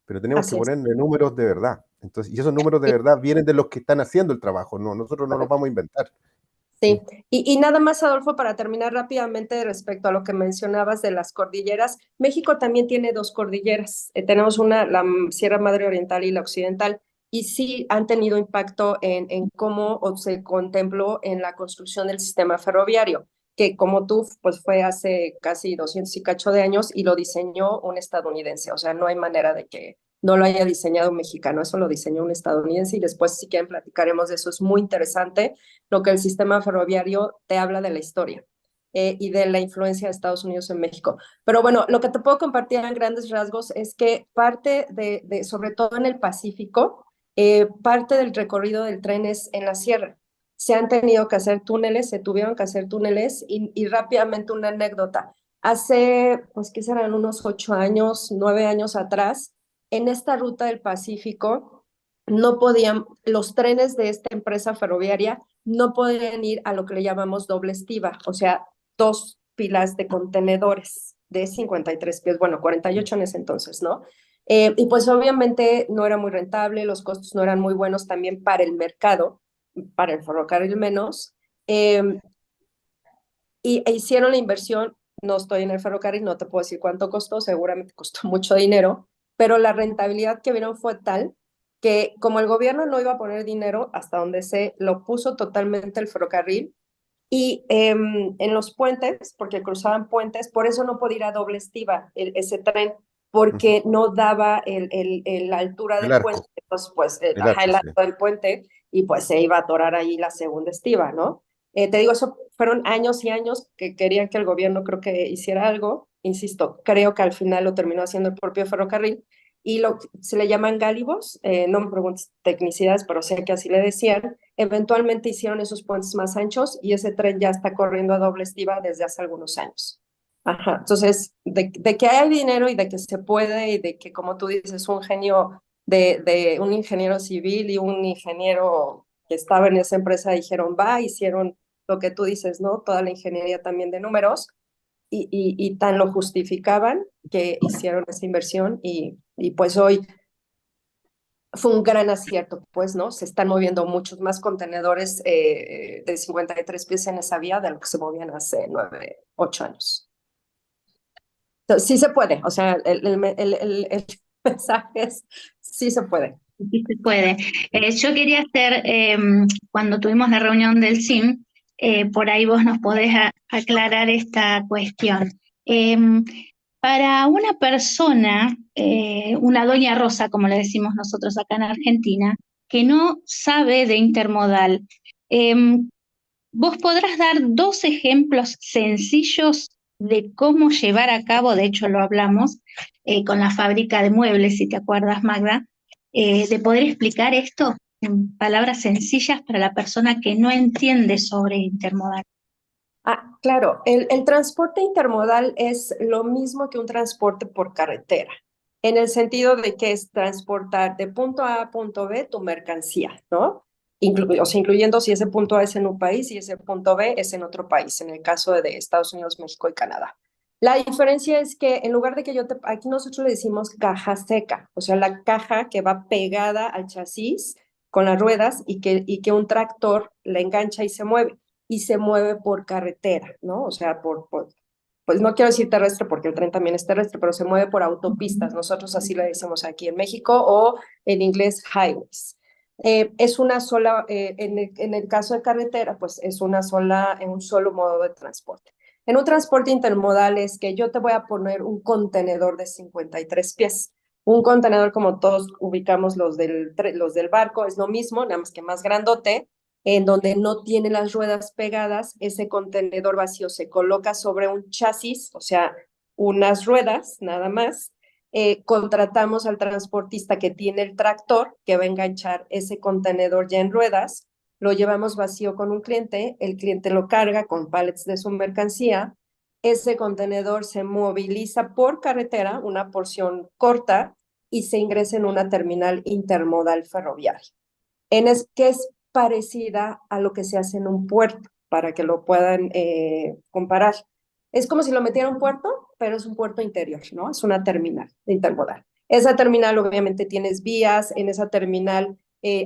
pero tenemos que ponerle números de verdad. Entonces, y esos números de verdad vienen de los que están haciendo el trabajo, no, nosotros no los vamos a inventar. Sí, y nada más, Adolfo, para terminar rápidamente respecto a lo que mencionabas de las cordilleras, México también tiene dos cordilleras. Tenemos una, la Sierra Madre Oriental y la Occidental, y sí han tenido impacto en cómo se contempló en la construcción del sistema ferroviario, que como tú, pues fue hace casi 200 y cacho de años y lo diseñó un estadounidense. O sea, no hay manera de que no lo haya diseñado un mexicano, eso lo diseñó un estadounidense y después si quieren platicaremos de eso, es muy interesante lo que el sistema ferroviario te habla de la historia y de la influencia de Estados Unidos en México. Pero bueno, lo que te puedo compartir en grandes rasgos es que parte sobre todo en el Pacífico, parte del recorrido del tren es en la sierra. Se han tenido que hacer túneles, se tuvieron que hacer túneles y rápidamente una anécdota. Hace, pues, ¿qué serán? Unos 8 años, 9 años atrás, en esta ruta del Pacífico, no podían, los trenes de esta empresa ferroviaria no podían ir a lo que le llamamos doble estiba, o sea, 2 filas de contenedores de 53 pies, bueno, 48 en ese entonces, ¿no? Y pues obviamente no era muy rentable, los costos no eran muy buenos también para el mercado, para el ferrocarril menos, e hicieron la inversión, no estoy en el ferrocarril, no te puedo decir cuánto costó, seguramente costó mucho dinero, pero la rentabilidad que vieron fue tal que como el gobierno no iba a poner dinero, hasta donde sé, lo puso totalmente el ferrocarril, y en los puentes, porque cruzaban puentes, por eso no podía ir a doble estiba ese tren, porque no daba la altura del puente, entonces pues el arco del puente, y pues se iba a atorar ahí la segunda estiba, ¿no? Te digo, eso fueron años y años que querían que el gobierno creo que hiciera algo, insisto, creo que al final lo terminó haciendo el propio ferrocarril, y se le llaman gálibos, no me preguntes tecnicidades, pero sé que así le decían, eventualmente hicieron esos puentes más anchos y ese tren ya está corriendo a doble estiba desde hace algunos años. Ajá. Entonces, de que hay dinero y de que se puede y de que, como tú dices, un genio de un ingeniero civil y un ingeniero que estaba en esa empresa dijeron, hicieron lo que tú dices, ¿no? Toda la ingeniería también de números y tan lo justificaban que hicieron esa inversión y pues hoy fue un gran acierto, pues, ¿no? Se están moviendo muchos más contenedores de 53 pies en esa vía de lo que se movían hace 9, 8 años. Entonces, sí se puede, o sea, el mensaje es, sí se puede. Sí se puede. Yo quería hacer, cuando tuvimos la reunión del CIM, por ahí vos nos podés aclarar esta cuestión. Para una persona, una doña Rosa, como le decimos nosotros acá en Argentina, que no sabe de intermodal, vos podrás dar 2 ejemplos sencillos de cómo llevar a cabo, de hecho lo hablamos, con la fábrica de muebles, si te acuerdas, Magda, de poder explicar esto en palabras sencillas para la persona que no entiende sobre intermodal. Claro, el transporte intermodal es lo mismo que un transporte por carretera, en el sentido de que es transportar de punto A a punto B tu mercancía, ¿no? O sea, incluyendo si ese punto A es en un país y ese punto B es en otro país, en el caso de Estados Unidos, México y Canadá. La diferencia es que en lugar de que aquí nosotros le decimos caja seca, o sea, la caja que va pegada al chasis con las ruedas y que un tractor la engancha y se mueve por carretera, ¿no? O sea, pues no quiero decir terrestre porque el tren también es terrestre, pero se mueve por autopistas, nosotros así le decimos aquí en México, o en inglés highways. Es una sola, en el caso de carretera, pues es un solo modo de transporte. En un transporte intermodal es que yo te voy a poner un contenedor de 53 pies. Un contenedor, como todos ubicamos los del barco, es lo mismo, nada más que más grandote, en donde no tiene las ruedas pegadas. Ese contenedor vacío se coloca sobre un chasis, o sea, unas ruedas nada más. Contratamos al transportista que tiene el tractor que va a enganchar ese contenedor ya en ruedas, lo llevamos vacío con un cliente, el cliente lo carga con pallets de su mercancía, ese contenedor se moviliza por carretera, una porción corta, y se ingresa en una terminal intermodal ferroviaria, que es parecida a lo que se hace en un puerto, para que lo puedan comparar. Es como si lo metiera en un puerto, pero es un puerto interior, ¿no? Es una terminal intermodal. Esa terminal obviamente tienes vías, en esa terminal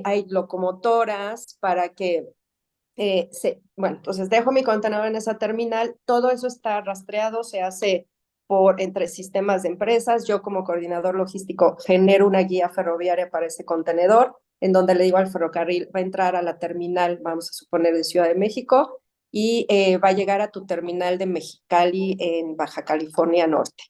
hay locomotoras para que bueno, entonces dejo mi contenedor en esa terminal, todo eso está rastreado, se hace entre sistemas de empresas. Yo como coordinador logístico genero una guía ferroviaria para ese contenedor, en donde le digo al ferrocarril, va a entrar a la terminal, vamos a suponer de Ciudad de México, y va a llegar a tu terminal de Mexicali en Baja California Norte.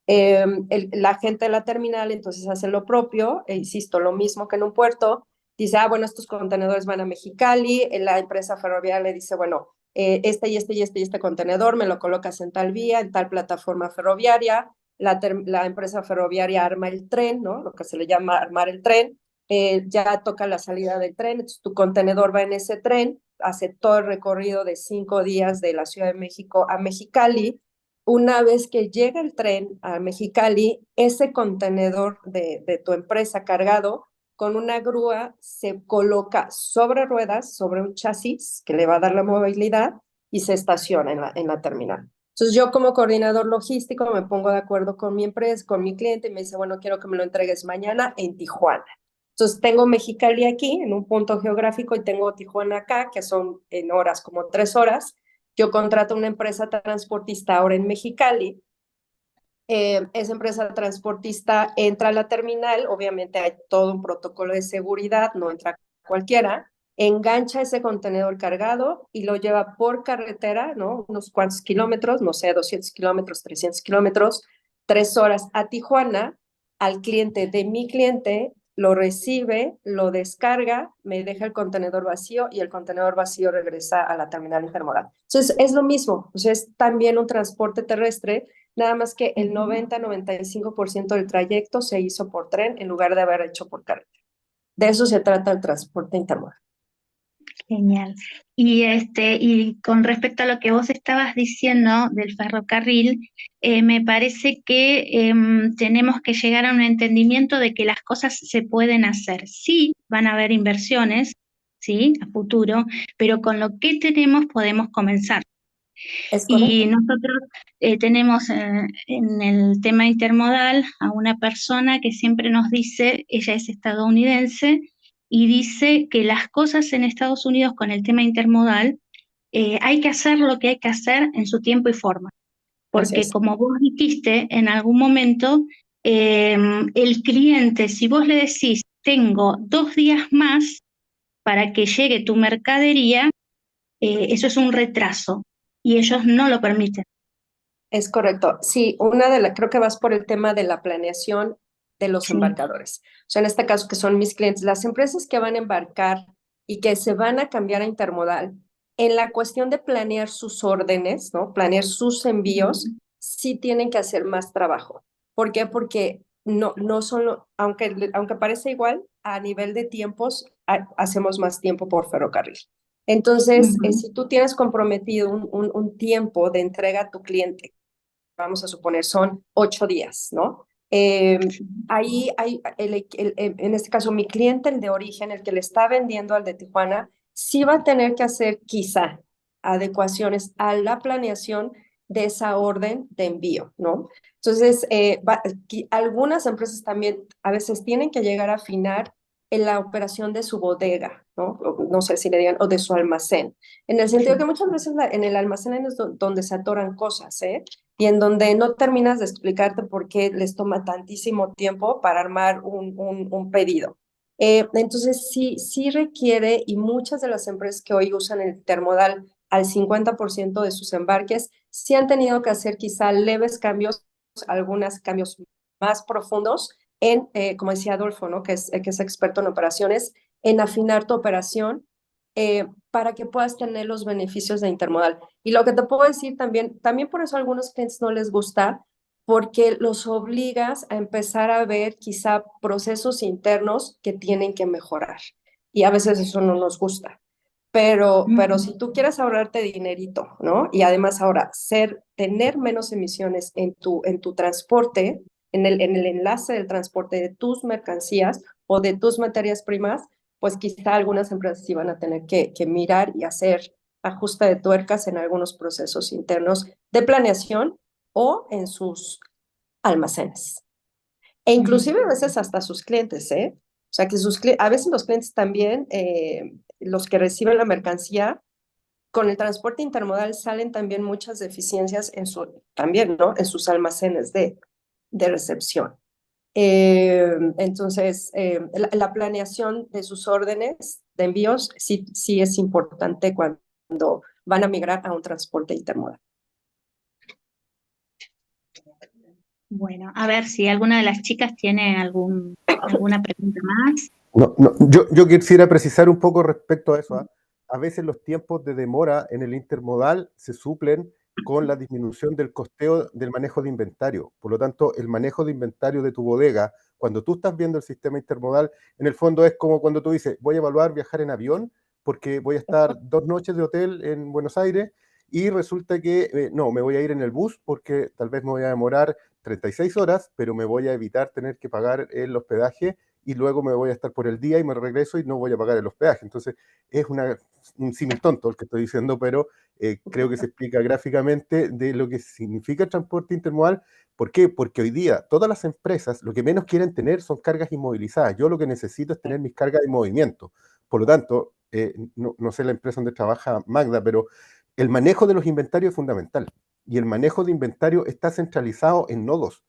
La gente de la terminal entonces hace lo propio, insisto, lo mismo que en un puerto. Dice, bueno, estos contenedores van a Mexicali, la empresa ferroviaria le dice, bueno, este contenedor me lo colocas en tal vía, en tal plataforma ferroviaria. La empresa ferroviaria arma el tren, ¿no? Lo que se le llama armar el tren. Ya toca la salida del tren, entonces tu contenedor va en ese tren, hace todo el recorrido de 5 días de la Ciudad de México a Mexicali. Una vez que llega el tren a Mexicali, ese contenedor de tu empresa cargado, con una grúa se coloca sobre ruedas, sobre un chasis que le va a dar la movilidad y se estaciona en la terminal. Entonces yo como coordinador logístico me pongo de acuerdo con mi empresa, con mi cliente y me dice, bueno, quiero que me lo entregues mañana en Tijuana. Entonces tengo Mexicali aquí en un punto geográfico y tengo Tijuana acá, que son en horas como 3 horas. Yo contrato una empresa transportista ahora en Mexicali. Esa empresa transportista entra a la terminal, obviamente hay todo un protocolo de seguridad, no entra cualquiera, engancha ese contenedor cargado y lo lleva por carretera, ¿no? Unos cuantos kilómetros, no sé, 200 kilómetros, 300 kilómetros, 3 horas a Tijuana, al cliente de mi cliente, lo recibe, lo descarga, me deja el contenedor vacío y el contenedor vacío regresa a la terminal intermodal. Entonces es lo mismo, o sea, es también un transporte terrestre, nada más que el 90-95% del trayecto se hizo por tren en lugar de haber hecho por carretera. De eso se trata el transporte intermodal. Genial. Y con respecto a lo que vos estabas diciendo del ferrocarril, me parece que tenemos que llegar a un entendimiento de que las cosas se pueden hacer. Sí, van a haber inversiones, sí, a futuro, pero con lo que tenemos podemos comenzar. Y nosotros tenemos en el tema intermodal a una persona que siempre nos dice, ella es estadounidense, y dice que las cosas en Estados Unidos con el tema intermodal, hay que hacer lo que hay que hacer en su tiempo y forma. Porque como vos dijiste en algún momento, el cliente, si vos le decís, tengo 2 días más para que llegue tu mercadería, eso es un retraso y ellos no lo permiten. Es correcto. Sí, creo que vas por el tema de la planeación de los embarcadores. O sea, en este caso que son mis clientes, las empresas que van a embarcar y que se van a cambiar a intermodal, en la cuestión de planear sus órdenes, ¿no? Planear sus envíos, sí tienen que hacer más trabajo. ¿Por qué? Porque no son, aunque parece igual, a nivel de tiempos, hacemos más tiempo por ferrocarril. Entonces, si tú tienes comprometido un tiempo de entrega a tu cliente, vamos a suponer, son 8 días, ¿no? Ahí hay, en este caso, mi cliente, el de origen, el que le está vendiendo al de Tijuana, sí va a tener que hacer quizá adecuaciones a la planeación de esa orden de envío, ¿no? Entonces, algunas empresas también a veces tienen que llegar a afinar en la operación de su bodega, ¿no? No sé si le digan, o de su almacén. En el sentido que muchas veces en el almacén es donde se atoran cosas, ¿eh? Y en donde no terminas de explicarte por qué les toma tantísimo tiempo para armar un pedido. Entonces, sí requiere, y muchas de las empresas que hoy usan el intermodal al 50% de sus embarques, sí han tenido que hacer quizá leves cambios, algunos cambios más profundos, como decía Adolfo, ¿no? que es experto en operaciones, en afinar tu operación para que puedas tener los beneficios de intermodal. Y lo que te puedo decir también por eso a algunos clientes no les gusta, porque los obligas a empezar a ver quizá procesos internos que tienen que mejorar. Y a veces eso no nos gusta. Pero si tú quieres ahorrarte dinerito, ¿no? Y además ahora tener menos emisiones en tu transporte, en el enlace del transporte de tus mercancías o de tus materias primas, pues quizá algunas empresas sí van a tener que mirar y hacer ajuste de tuercas en algunos procesos internos de planeación o en sus almacenes. E inclusive a veces hasta sus clientes, ¿eh? O sea, que a veces los clientes también, los que reciben la mercancía, con el transporte intermodal salen también muchas deficiencias también, ¿no? En sus almacenes de recepción. Entonces, la planeación de sus órdenes de envíos sí es importante cuando van a migrar a un transporte intermodal. Bueno, a ver si alguna de las chicas tiene alguna pregunta más. Yo quisiera precisar un poco respecto a eso. A veces los tiempos de demora en el intermodal se suplen con la disminución del costeo del manejo de inventario. Por lo tanto, el manejo de inventario de tu bodega, cuando tú estás viendo el sistema intermodal, en el fondo es como cuando tú dices, voy a evaluar viajar en avión porque voy a estar 2 noches de hotel en Buenos Aires y resulta que no, me voy a ir en el bus porque tal vez me voy a demorar 36 horas, pero me voy a evitar tener que pagar el hospedaje y luego me voy a estar por el día y me regreso y no voy a pagar el hospedaje. Entonces, es un símil tonto el que estoy diciendo, pero creo que se explica gráficamente de lo que significa el transporte intermodal. ¿Por qué? Porque hoy día todas las empresas lo que menos quieren tener son cargas inmovilizadas. Yo lo que necesito es tener mis cargas en movimiento. Por lo tanto, no sé la empresa donde trabaja Magda, pero el manejo de los inventarios es fundamental. Y el manejo de inventario está centralizado en nodos.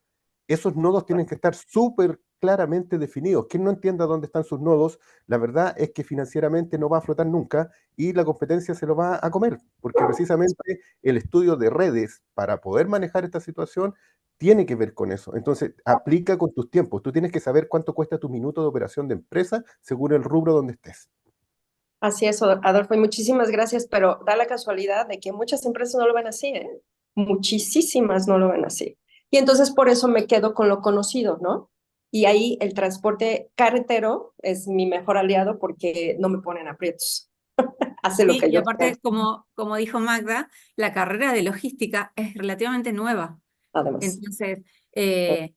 Esos nodos tienen que estar súper claramente definidos. Quien no entienda dónde están sus nodos, la verdad es que financieramente no va a flotar nunca y la competencia se lo va a comer, porque precisamente el estudio de redes para poder manejar esta situación tiene que ver con eso. Entonces, aplica con tus tiempos. Tú tienes que saber cuánto cuesta tu minuto de operación de empresa según el rubro donde estés. Así es, Adolfo, y muchísimas gracias, pero da la casualidad de que muchas empresas no lo ven así, ¿eh? Muchísimas no lo ven así. Y entonces por eso me quedo con lo conocido, ¿no? Y ahí el transporte carretero es mi mejor aliado porque no me ponen aprietos. Hace lo Sí, que y yo aparte, quiero, como dijo Magda, la carrera de logística es relativamente nueva. además. Entonces,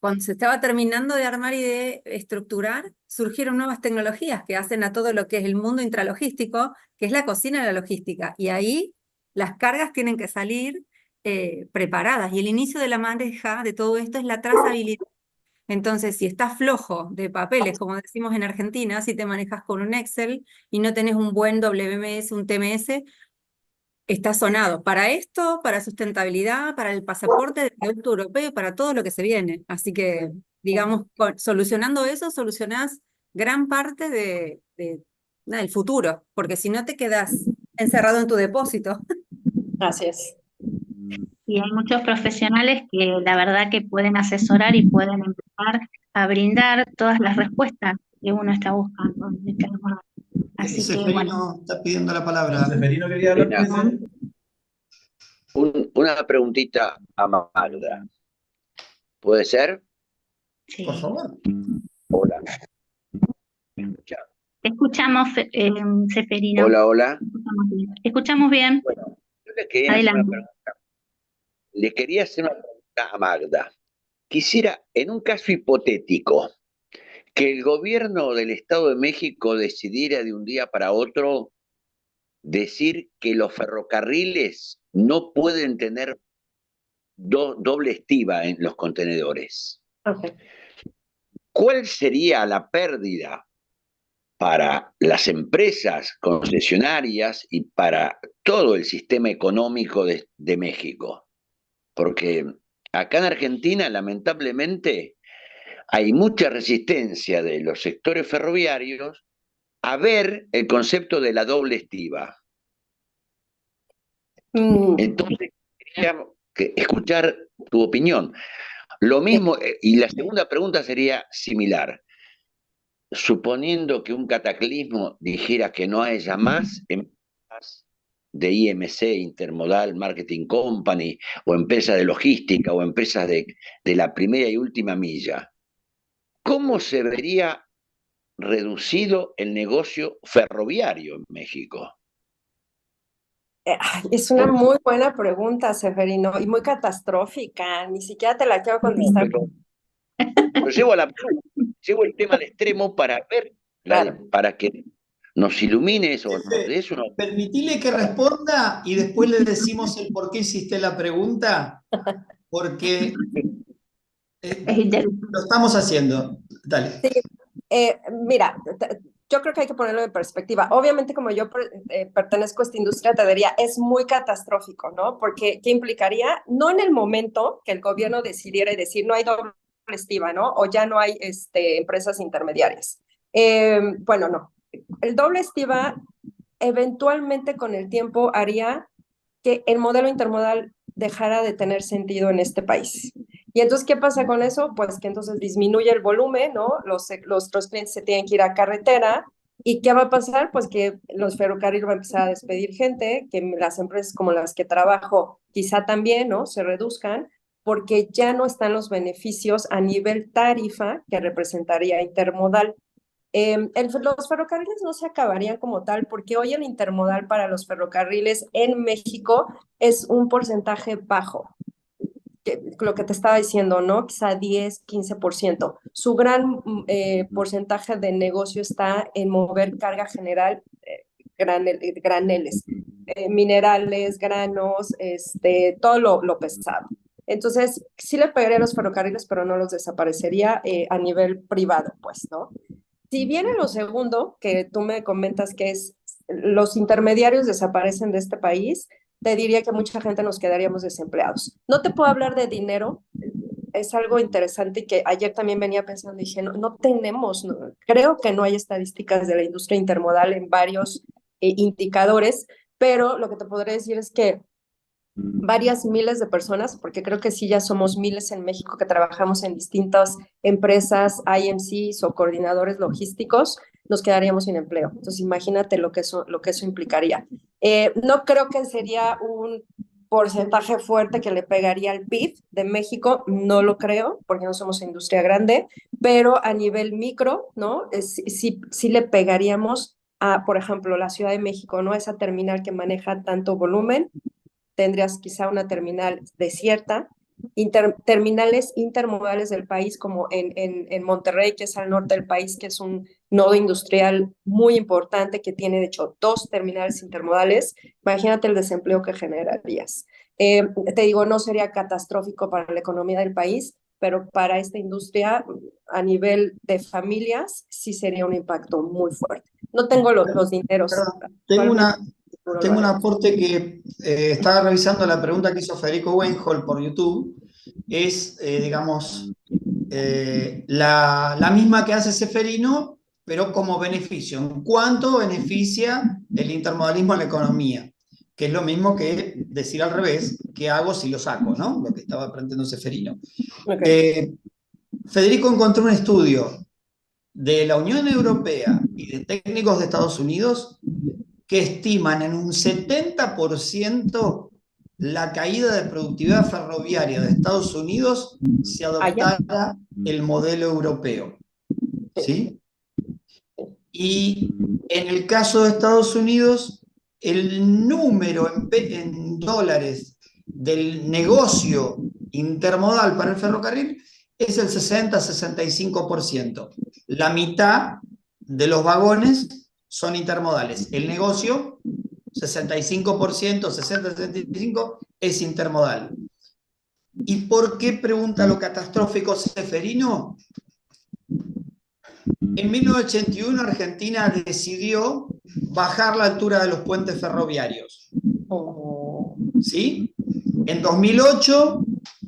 cuando se estaba terminando de armar y de estructurar, surgieron nuevas tecnologías que hacen a todo lo que es el mundo intralogístico, que es la cocina de la logística. Y ahí las cargas tienen que salir preparadas. Y el inicio de la maneja de todo esto es la trazabilidad. Entonces, si estás flojo de papeles, como decimos en Argentina, si te manejas con un Excel y no tenés un buen WMS, un TMS, está sonado para esto, para sustentabilidad, para el pasaporte del producto europeo, para todo lo que se viene. Así que, digamos, solucionando eso, solucionás gran parte del futuro, porque si no te quedas encerrado en tu depósito. Así es. Y hay muchos profesionales que la verdad que pueden asesorar y pueden empezar a brindar todas las respuestas que uno está buscando. Así que, bueno. Seferino está pidiendo la palabra. Seferino quería hablar, parece. Una preguntita a Magda. ¿Puede ser? Sí. Por favor. Hola. Te escuchamos, Seferino. Hola, hola. Te escuchamos bien. Bueno, yo les quería hacer una pregunta. Le quería hacer una pregunta a Magda. Quisiera, en un caso hipotético, que el gobierno del Estado de México decidiera de un día para otro decir que los ferrocarriles no pueden tener doble estiba en los contenedores. Okay. ¿Cuál sería la pérdida para las empresas concesionarias y para todo el sistema económico de México? Porque acá en Argentina, lamentablemente, hay mucha resistencia de los sectores ferroviarios a ver el concepto de la doble estiba. Entonces, quería escuchar tu opinión. Lo mismo, y la segunda pregunta sería similar. Suponiendo que un cataclismo dijera que no haya más empresas de IMC, Intermodal Marketing Company, o empresas de logística, o empresas de la primera y última milla, ¿cómo se vería reducido el negocio ferroviario en México? Es una muy buena pregunta, Seferino, y muy catastrófica. Ni siquiera te la quiero contestar. Pero llevo el tema al extremo para ver, para que nos ilumine eso. Permitile que responda y después le decimos el por qué hiciste la pregunta, porque Es interesante. Lo estamos haciendo. Dale. Sí, mira, yo creo que hay que ponerlo en perspectiva. Obviamente, como yo pertenezco a esta industria, te diría, es muy catastrófico, ¿no? Porque, ¿qué implicaría? No en el momento que el gobierno decidiera y decir, no hay doble estiva, ¿no? O ya no hay empresas intermediarias. Bueno, no. El doble estiva eventualmente con el tiempo haría que el modelo intermodal dejara de tener sentido en este país. Y entonces, ¿qué pasa con eso? Pues que entonces disminuye el volumen, ¿no? Los clientes se tienen que ir a carretera. ¿Y qué va a pasar? Pues que los ferrocarriles van a empezar a despedir gente, que las empresas como las que trabajo quizá también, ¿no? Se reduzcan, porque ya no están los beneficios a nivel tarifa que representaría intermodal. Los ferrocarriles no se acabarían como tal, porque hoy el intermodal para los ferrocarriles en México es un porcentaje bajo. Lo que te estaba diciendo, ¿no? Quizá 10, 15%. Su gran porcentaje de negocio está en mover carga general, graneles, minerales, granos, todo lo pesado. Entonces, sí le pegaría a los ferrocarriles, pero no los desaparecería a nivel privado, pues, ¿no? Si viene lo segundo, que tú me comentas que es los intermediarios desaparecen de este país, te diría que mucha gente nos quedaríamos desempleados. No te puedo hablar de dinero, es algo interesante y que ayer también venía pensando y dije, no tenemos, creo que no hay estadísticas de la industria intermodal en varios indicadores, pero lo que te podré decir es que varias miles de personas, porque creo que sí ya somos miles en México que trabajamos en distintas empresas, IMCs o coordinadores logísticos, nos quedaríamos sin empleo. Entonces imagínate lo que eso implicaría. No creo que sería un porcentaje fuerte que le pegaría al PIB de México, no lo creo, porque no somos industria grande, pero a nivel micro, ¿no? Sí le pegaríamos a, por ejemplo, la Ciudad de México, ¿no? Esa terminal que maneja tanto volumen, tendrías quizá una terminal desierta, terminales intermodales del país como en Monterrey, que es al norte del país, que es un nodo industrial muy importante que tiene de hecho 2 terminales intermodales. Imagínate el desempleo que generarías. Te digo, no sería catastrófico para la economía del país, pero para esta industria a nivel de familias sí sería un impacto muy fuerte. No tengo los dineros. Tengo un aporte que estaba revisando la pregunta que hizo Federico Weinhold por YouTube. Es, digamos, la misma que hace Ceferino, pero como beneficio. ¿En cuánto beneficia el intermodalismo a la economía? Que es lo mismo que decir al revés, ¿qué hago si lo saco? ¿No? Lo que estaba planteando Ceferino. Okay. Federico encontró un estudio de la Unión Europea y de técnicos de Estados Unidos que estiman en un 70% la caída de productividad ferroviaria de Estados Unidos si adoptara el modelo europeo. ¿Sí? Y en el caso de Estados Unidos, el número en dólares del negocio intermodal para el ferrocarril es el 60-65%. La mitad de los vagones son intermodales. El negocio, 65%, 60-65%, es intermodal. ¿Y por qué pregunta lo catastrófico Ceferino? En 1981 Argentina decidió bajar la altura de los puentes ferroviarios. ¿Sí? En 2008,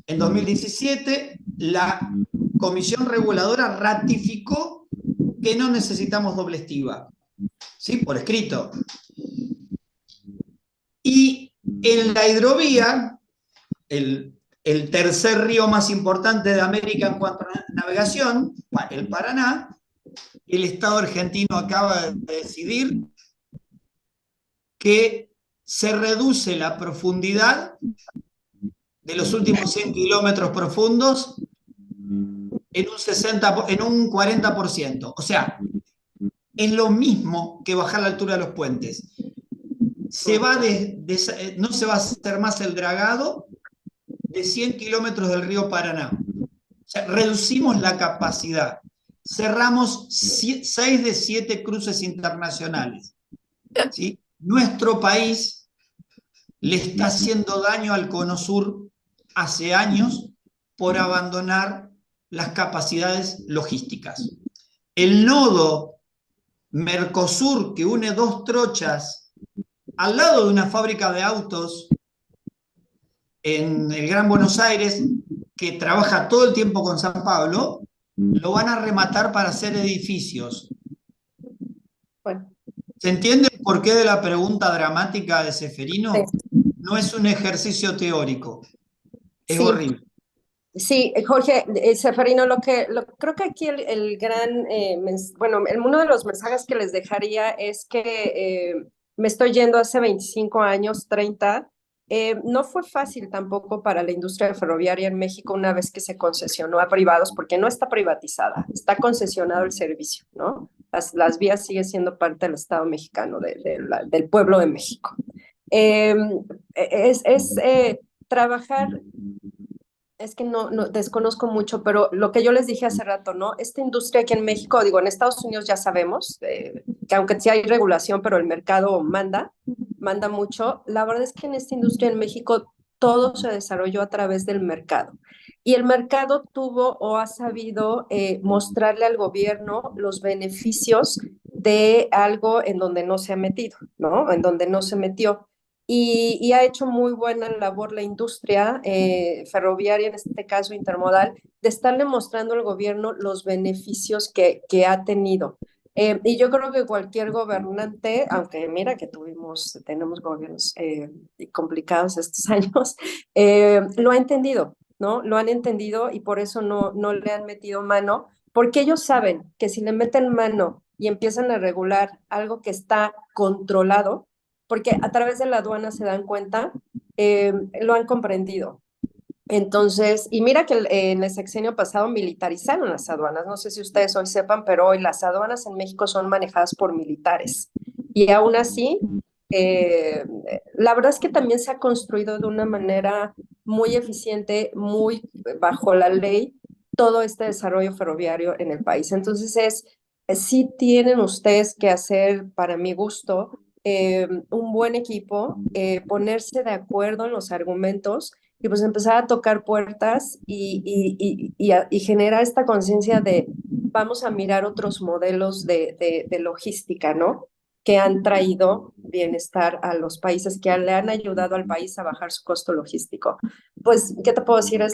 en 2017, la Comisión Reguladora ratificó que no necesitamos doble estiva. ¿Sí? Por escrito. Y en la hidrovía, el tercer río más importante de América en cuanto a navegación, el Paraná, el Estado argentino acaba de decidir que se reduce la profundidad de los últimos 100 kilómetros profundos en un 40%. O sea, es lo mismo que bajar la altura de los puentes. No se va a hacer más el dragado de 100 kilómetros del río Paraná. O sea, reducimos la capacidad. Cerramos 6 de 7 cruces internacionales. ¿Sí? Nuestro país le está haciendo daño al Cono Sur hace años por abandonar las capacidades logísticas. El nodo Mercosur que une dos trochas al lado de una fábrica de autos en el Gran Buenos Aires, que trabaja todo el tiempo con San Pablo, lo van a rematar para hacer edificios. Bueno. ¿Se entiende el porqué de la pregunta dramática de Ceferino? Sí. No es un ejercicio teórico, es Sí. horrible. Sí, Jorge, Ceferino, creo que aquí el gran, bueno, uno de los mensajes que les dejaría es que me estoy yendo hace 25 años, 30. No fue fácil tampoco para la industria ferroviaria en México una vez que se concesionó a privados, porque no está privatizada, está concesionado el servicio, ¿no? Las vías siguen siendo parte del Estado mexicano, del pueblo de México. Trabajar... Es que no desconozco mucho, pero lo que yo les dije hace rato, ¿no? Esta industria aquí en México, digo, en Estados Unidos ya sabemos que aunque sí hay regulación, pero el mercado manda mucho. La verdad es que en esta industria en México todo se desarrolló a través del mercado. Y el mercado tuvo o ha sabido mostrarle al gobierno los beneficios de algo en donde no se ha metido, ¿no? En donde no se metió. Y ha hecho muy buena labor la industria ferroviaria, en este caso intermodal, de estarle mostrando al gobierno los beneficios que ha tenido. Y yo creo que cualquier gobernante, aunque mira que tenemos gobiernos complicados estos años, lo ha entendido, ¿no? Lo han entendido y por eso no le han metido mano, porque ellos saben que si le meten mano y empiezan a regular algo que está controlado, porque a través de la aduana se dan cuenta, lo han comprendido. Entonces, y mira que en el sexenio pasado militarizaron las aduanas, no sé si ustedes hoy sepan, pero hoy las aduanas en México son manejadas por militares. Y aún así, la verdad es que también se ha construido de una manera muy eficiente, muy bajo la ley, todo este desarrollo ferroviario en el país. Entonces, sí tienen ustedes que hacer, para mi gusto, un buen equipo, ponerse de acuerdo en los argumentos y pues empezar a tocar puertas y generar esta conciencia de vamos a mirar otros modelos de logística, ¿no? Que han traído bienestar a los países, que le han ayudado al país a bajar su costo logístico. Pues, ¿qué te puedo decir?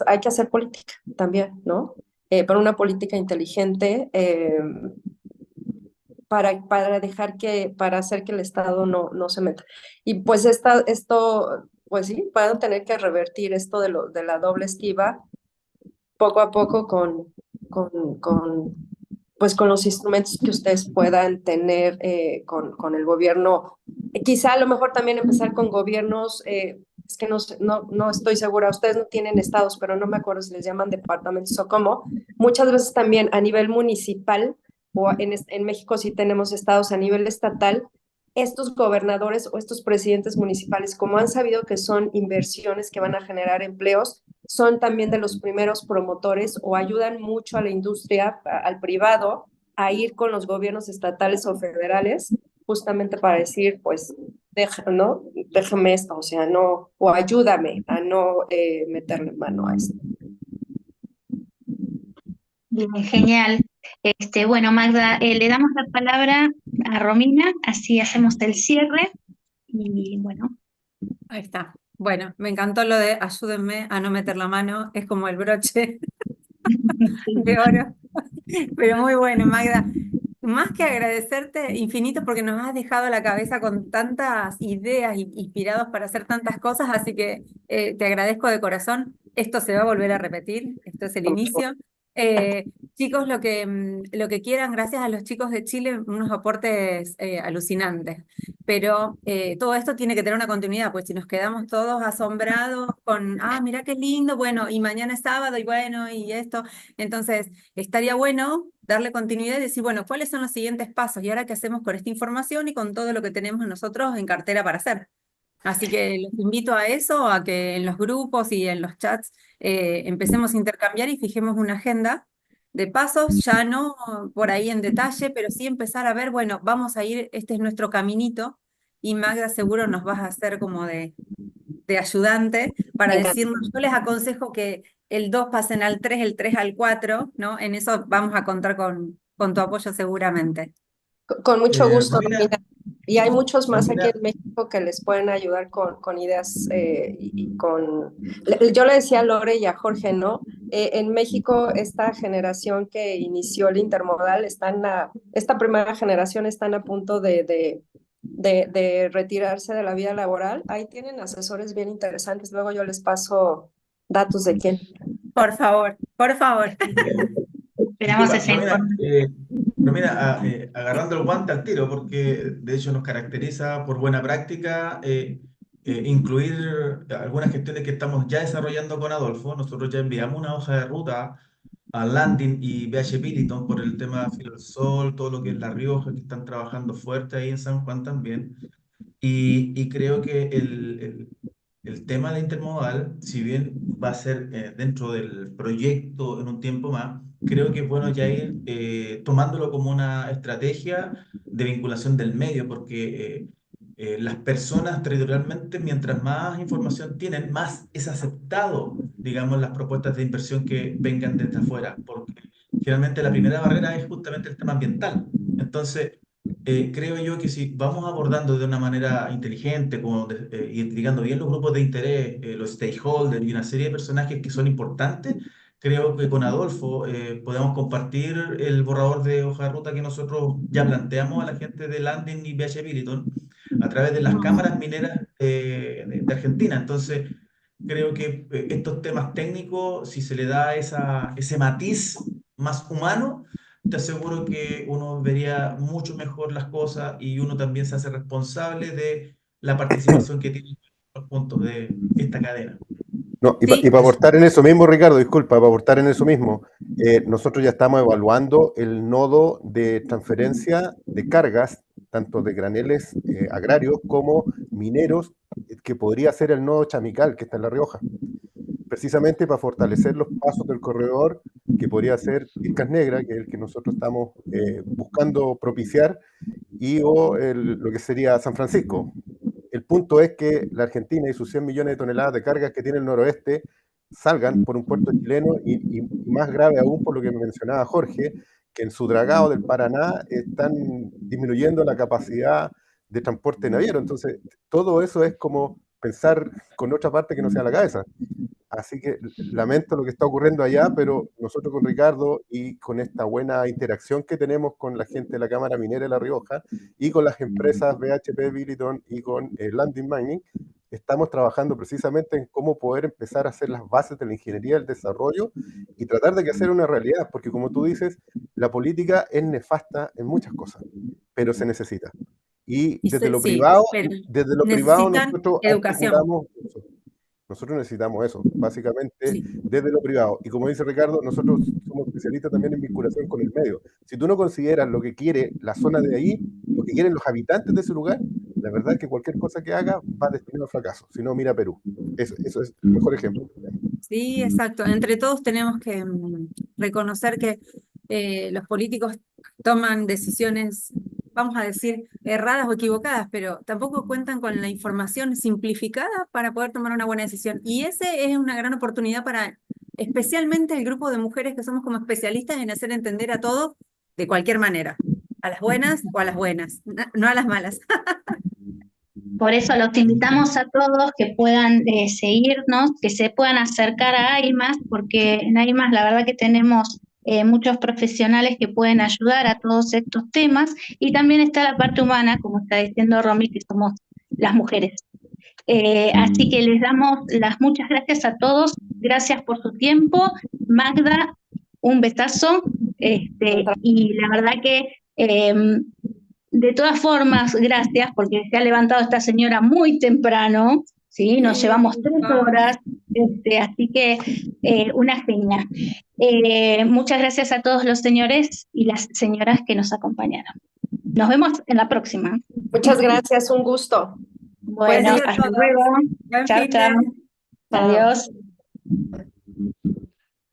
Hay que hacer política también, ¿no? Pero una política inteligente, para hacer que el Estado no se meta. Y pues esto, pues sí, van a tener que revertir esto de la doble esquiva poco a poco pues con los instrumentos que ustedes puedan tener con el gobierno. Quizá a lo mejor también empezar con gobiernos, es que no estoy segura, ustedes no tienen estados, pero no me acuerdo si les llaman departamentos o cómo. Muchas veces también a nivel municipal, o en México sí tenemos estados a nivel estatal, estos gobernadores o estos presidentes municipales, como han sabido que son inversiones que van a generar empleos, son también de los primeros promotores o ayudan mucho a la industria, al privado, a ir con los gobiernos estatales o federales, justamente para decir, pues, déjame esto, o sea, no, o ayúdame a no meterle mano a esto. Bien, genial. Bueno, Magda, le damos la palabra a Romina, así hacemos el cierre. Y bueno. Ahí está. Bueno, me encantó lo de ayúdenme a no meter la mano, es como el broche de oro. Pero muy bueno, Magda. Más que agradecerte infinito porque nos has dejado la cabeza con tantas ideas inspirados para hacer tantas cosas, así que te agradezco de corazón. Esto se va a volver a repetir, esto es el inicio. Chicos, lo que quieran, gracias a los chicos de Chile, unos aportes alucinantes. Pero todo esto tiene que tener una continuidad, pues si nos quedamos todos asombrados con, mira qué lindo, bueno, y mañana es sábado, y bueno, y esto. Entonces, estaría bueno darle continuidad y decir, bueno, ¿cuáles son los siguientes pasos? Y ahora, ¿qué hacemos con esta información y con todo lo que tenemos nosotros en cartera para hacer? Así que los invito a eso, a que en los grupos y en los chats empecemos a intercambiar y fijemos una agenda de pasos, ya no por ahí en detalle, pero sí empezar a ver, bueno, vamos a ir, este es nuestro caminito, y Magda seguro nos vas a hacer como de de ayudante para Me encanta. decirnos, yo les aconsejo que el 2 pasen al 3, el 3 al 4, ¿no? En eso vamos a contar con tu apoyo seguramente. Con mucho gusto, Romina, Romina. Y hay muchos más aquí Romina, en México que les pueden ayudar con ideas Yo le decía a Lore y a Jorge, ¿no? En México, esta generación que inició el intermodal, esta primera generación están a punto de retirarse de la vida laboral. Ahí tienen asesores bien interesantes. Luego yo les paso datos de quién. Por favor, por favor. Esperamos esa Romina, información. Romina, agarrando el guante al tiro, porque de hecho nos caracteriza por buena práctica incluir algunas gestiones que estamos ya desarrollando con Adolfo. Nosotros ya enviamos una hoja de ruta a Landing y BH Billiton por el tema de Filo del Sol, todo lo que es La Rioja, que están trabajando fuerte ahí en San Juan también. Y creo que el tema de intermodal, si bien va a ser dentro del proyecto en un tiempo más, creo que es bueno ya ir tomándolo como una estrategia de vinculación del medio, porque las personas territorialmente, mientras más información tienen, más es aceptado, digamos, las propuestas de inversión que vengan desde afuera, porque generalmente la primera barrera es justamente el tema ambiental. Entonces, creo yo que si vamos abordando de una manera inteligente, como identificando bien los grupos de interés, los stakeholders y una serie de personajes que son importantes, creo que con Adolfo podemos compartir el borrador de hoja de ruta que nosotros ya planteamos a la gente de Landing y BH Billiton a través de las cámaras mineras de Argentina. Entonces, creo que estos temas técnicos, si se le da ese matiz más humano, te aseguro que uno vería mucho mejor las cosas y uno también se hace responsable de la participación que tienen los puntos de esta cadena. No, y Sí, para aportar en eso mismo, Ricardo, disculpa, para aportar en eso mismo, nosotros ya estamos evaluando el nodo de transferencia de cargas, tanto de graneles agrarios como mineros, que podría ser el nodo Chamical, que está en La Rioja, precisamente para fortalecer los pasos del corredor, que podría ser Pircas Negras, que es el que nosotros estamos buscando propiciar, lo que sería San Francisco. El punto es que la Argentina y sus 100 millones de toneladas de cargas que tiene el noroeste salgan por un puerto chileno y más grave aún por lo que me mencionaba Jorge, que en su dragado del Paraná están disminuyendo la capacidad de transporte naviero. Entonces, todo eso es como pensar con otra parte que no sea la cabeza. Así que lamento lo que está ocurriendo allá, pero nosotros con Ricardo y con esta buena interacción que tenemos con la gente de la Cámara Minera de La Rioja y con las empresas BHP Billiton y con Landing Mining, estamos trabajando precisamente en cómo poder empezar a hacer las bases de la ingeniería del desarrollo y tratar de que sea una realidad, porque como tú dices, la política es nefasta en muchas cosas, pero se necesita. Y desde lo sí, privado, pero nosotros educación. articulamos eso. Nosotros necesitamos eso, básicamente, Sí. desde lo privado. Y como dice Ricardo, nosotros somos especialistas también en vinculación con el medio. Si tú no consideras lo que quiere la zona de ahí, lo que quieren los habitantes de ese lugar, la verdad es que cualquier cosa que haga va destinado al fracaso. Si no, mira Perú. Eso es el mejor ejemplo. Sí, exacto. Entre todos tenemos que reconocer que los políticos toman decisiones, vamos a decir, erradas o equivocadas, pero tampoco cuentan con la información simplificada para poder tomar una buena decisión. Y ese es una gran oportunidad para, especialmente el grupo de mujeres que somos como especialistas en hacer entender a todos de cualquier manera, a las buenas o a las buenas, no a las malas. Por eso los invitamos a todos que puedan seguirnos, que se puedan acercar a AIMAS, porque en AIMAS la verdad que tenemos muchos profesionales que pueden ayudar a todos estos temas, y también está la parte humana, como está diciendo Romy, que somos las mujeres. Así que les damos las muchas gracias a todos, gracias por su tiempo. Magda, un besazo, y la verdad que de todas formas, gracias, porque se ha levantado esta señora muy temprano, ¿sí? Nos llevamos 3 horas, así que una genia. Muchas gracias a todos los señores y las señoras que nos acompañaron. Nos vemos en la próxima. Muchas gracias, un gusto. Bueno, hasta luego. Buen Chao, fin de- chao. Adiós.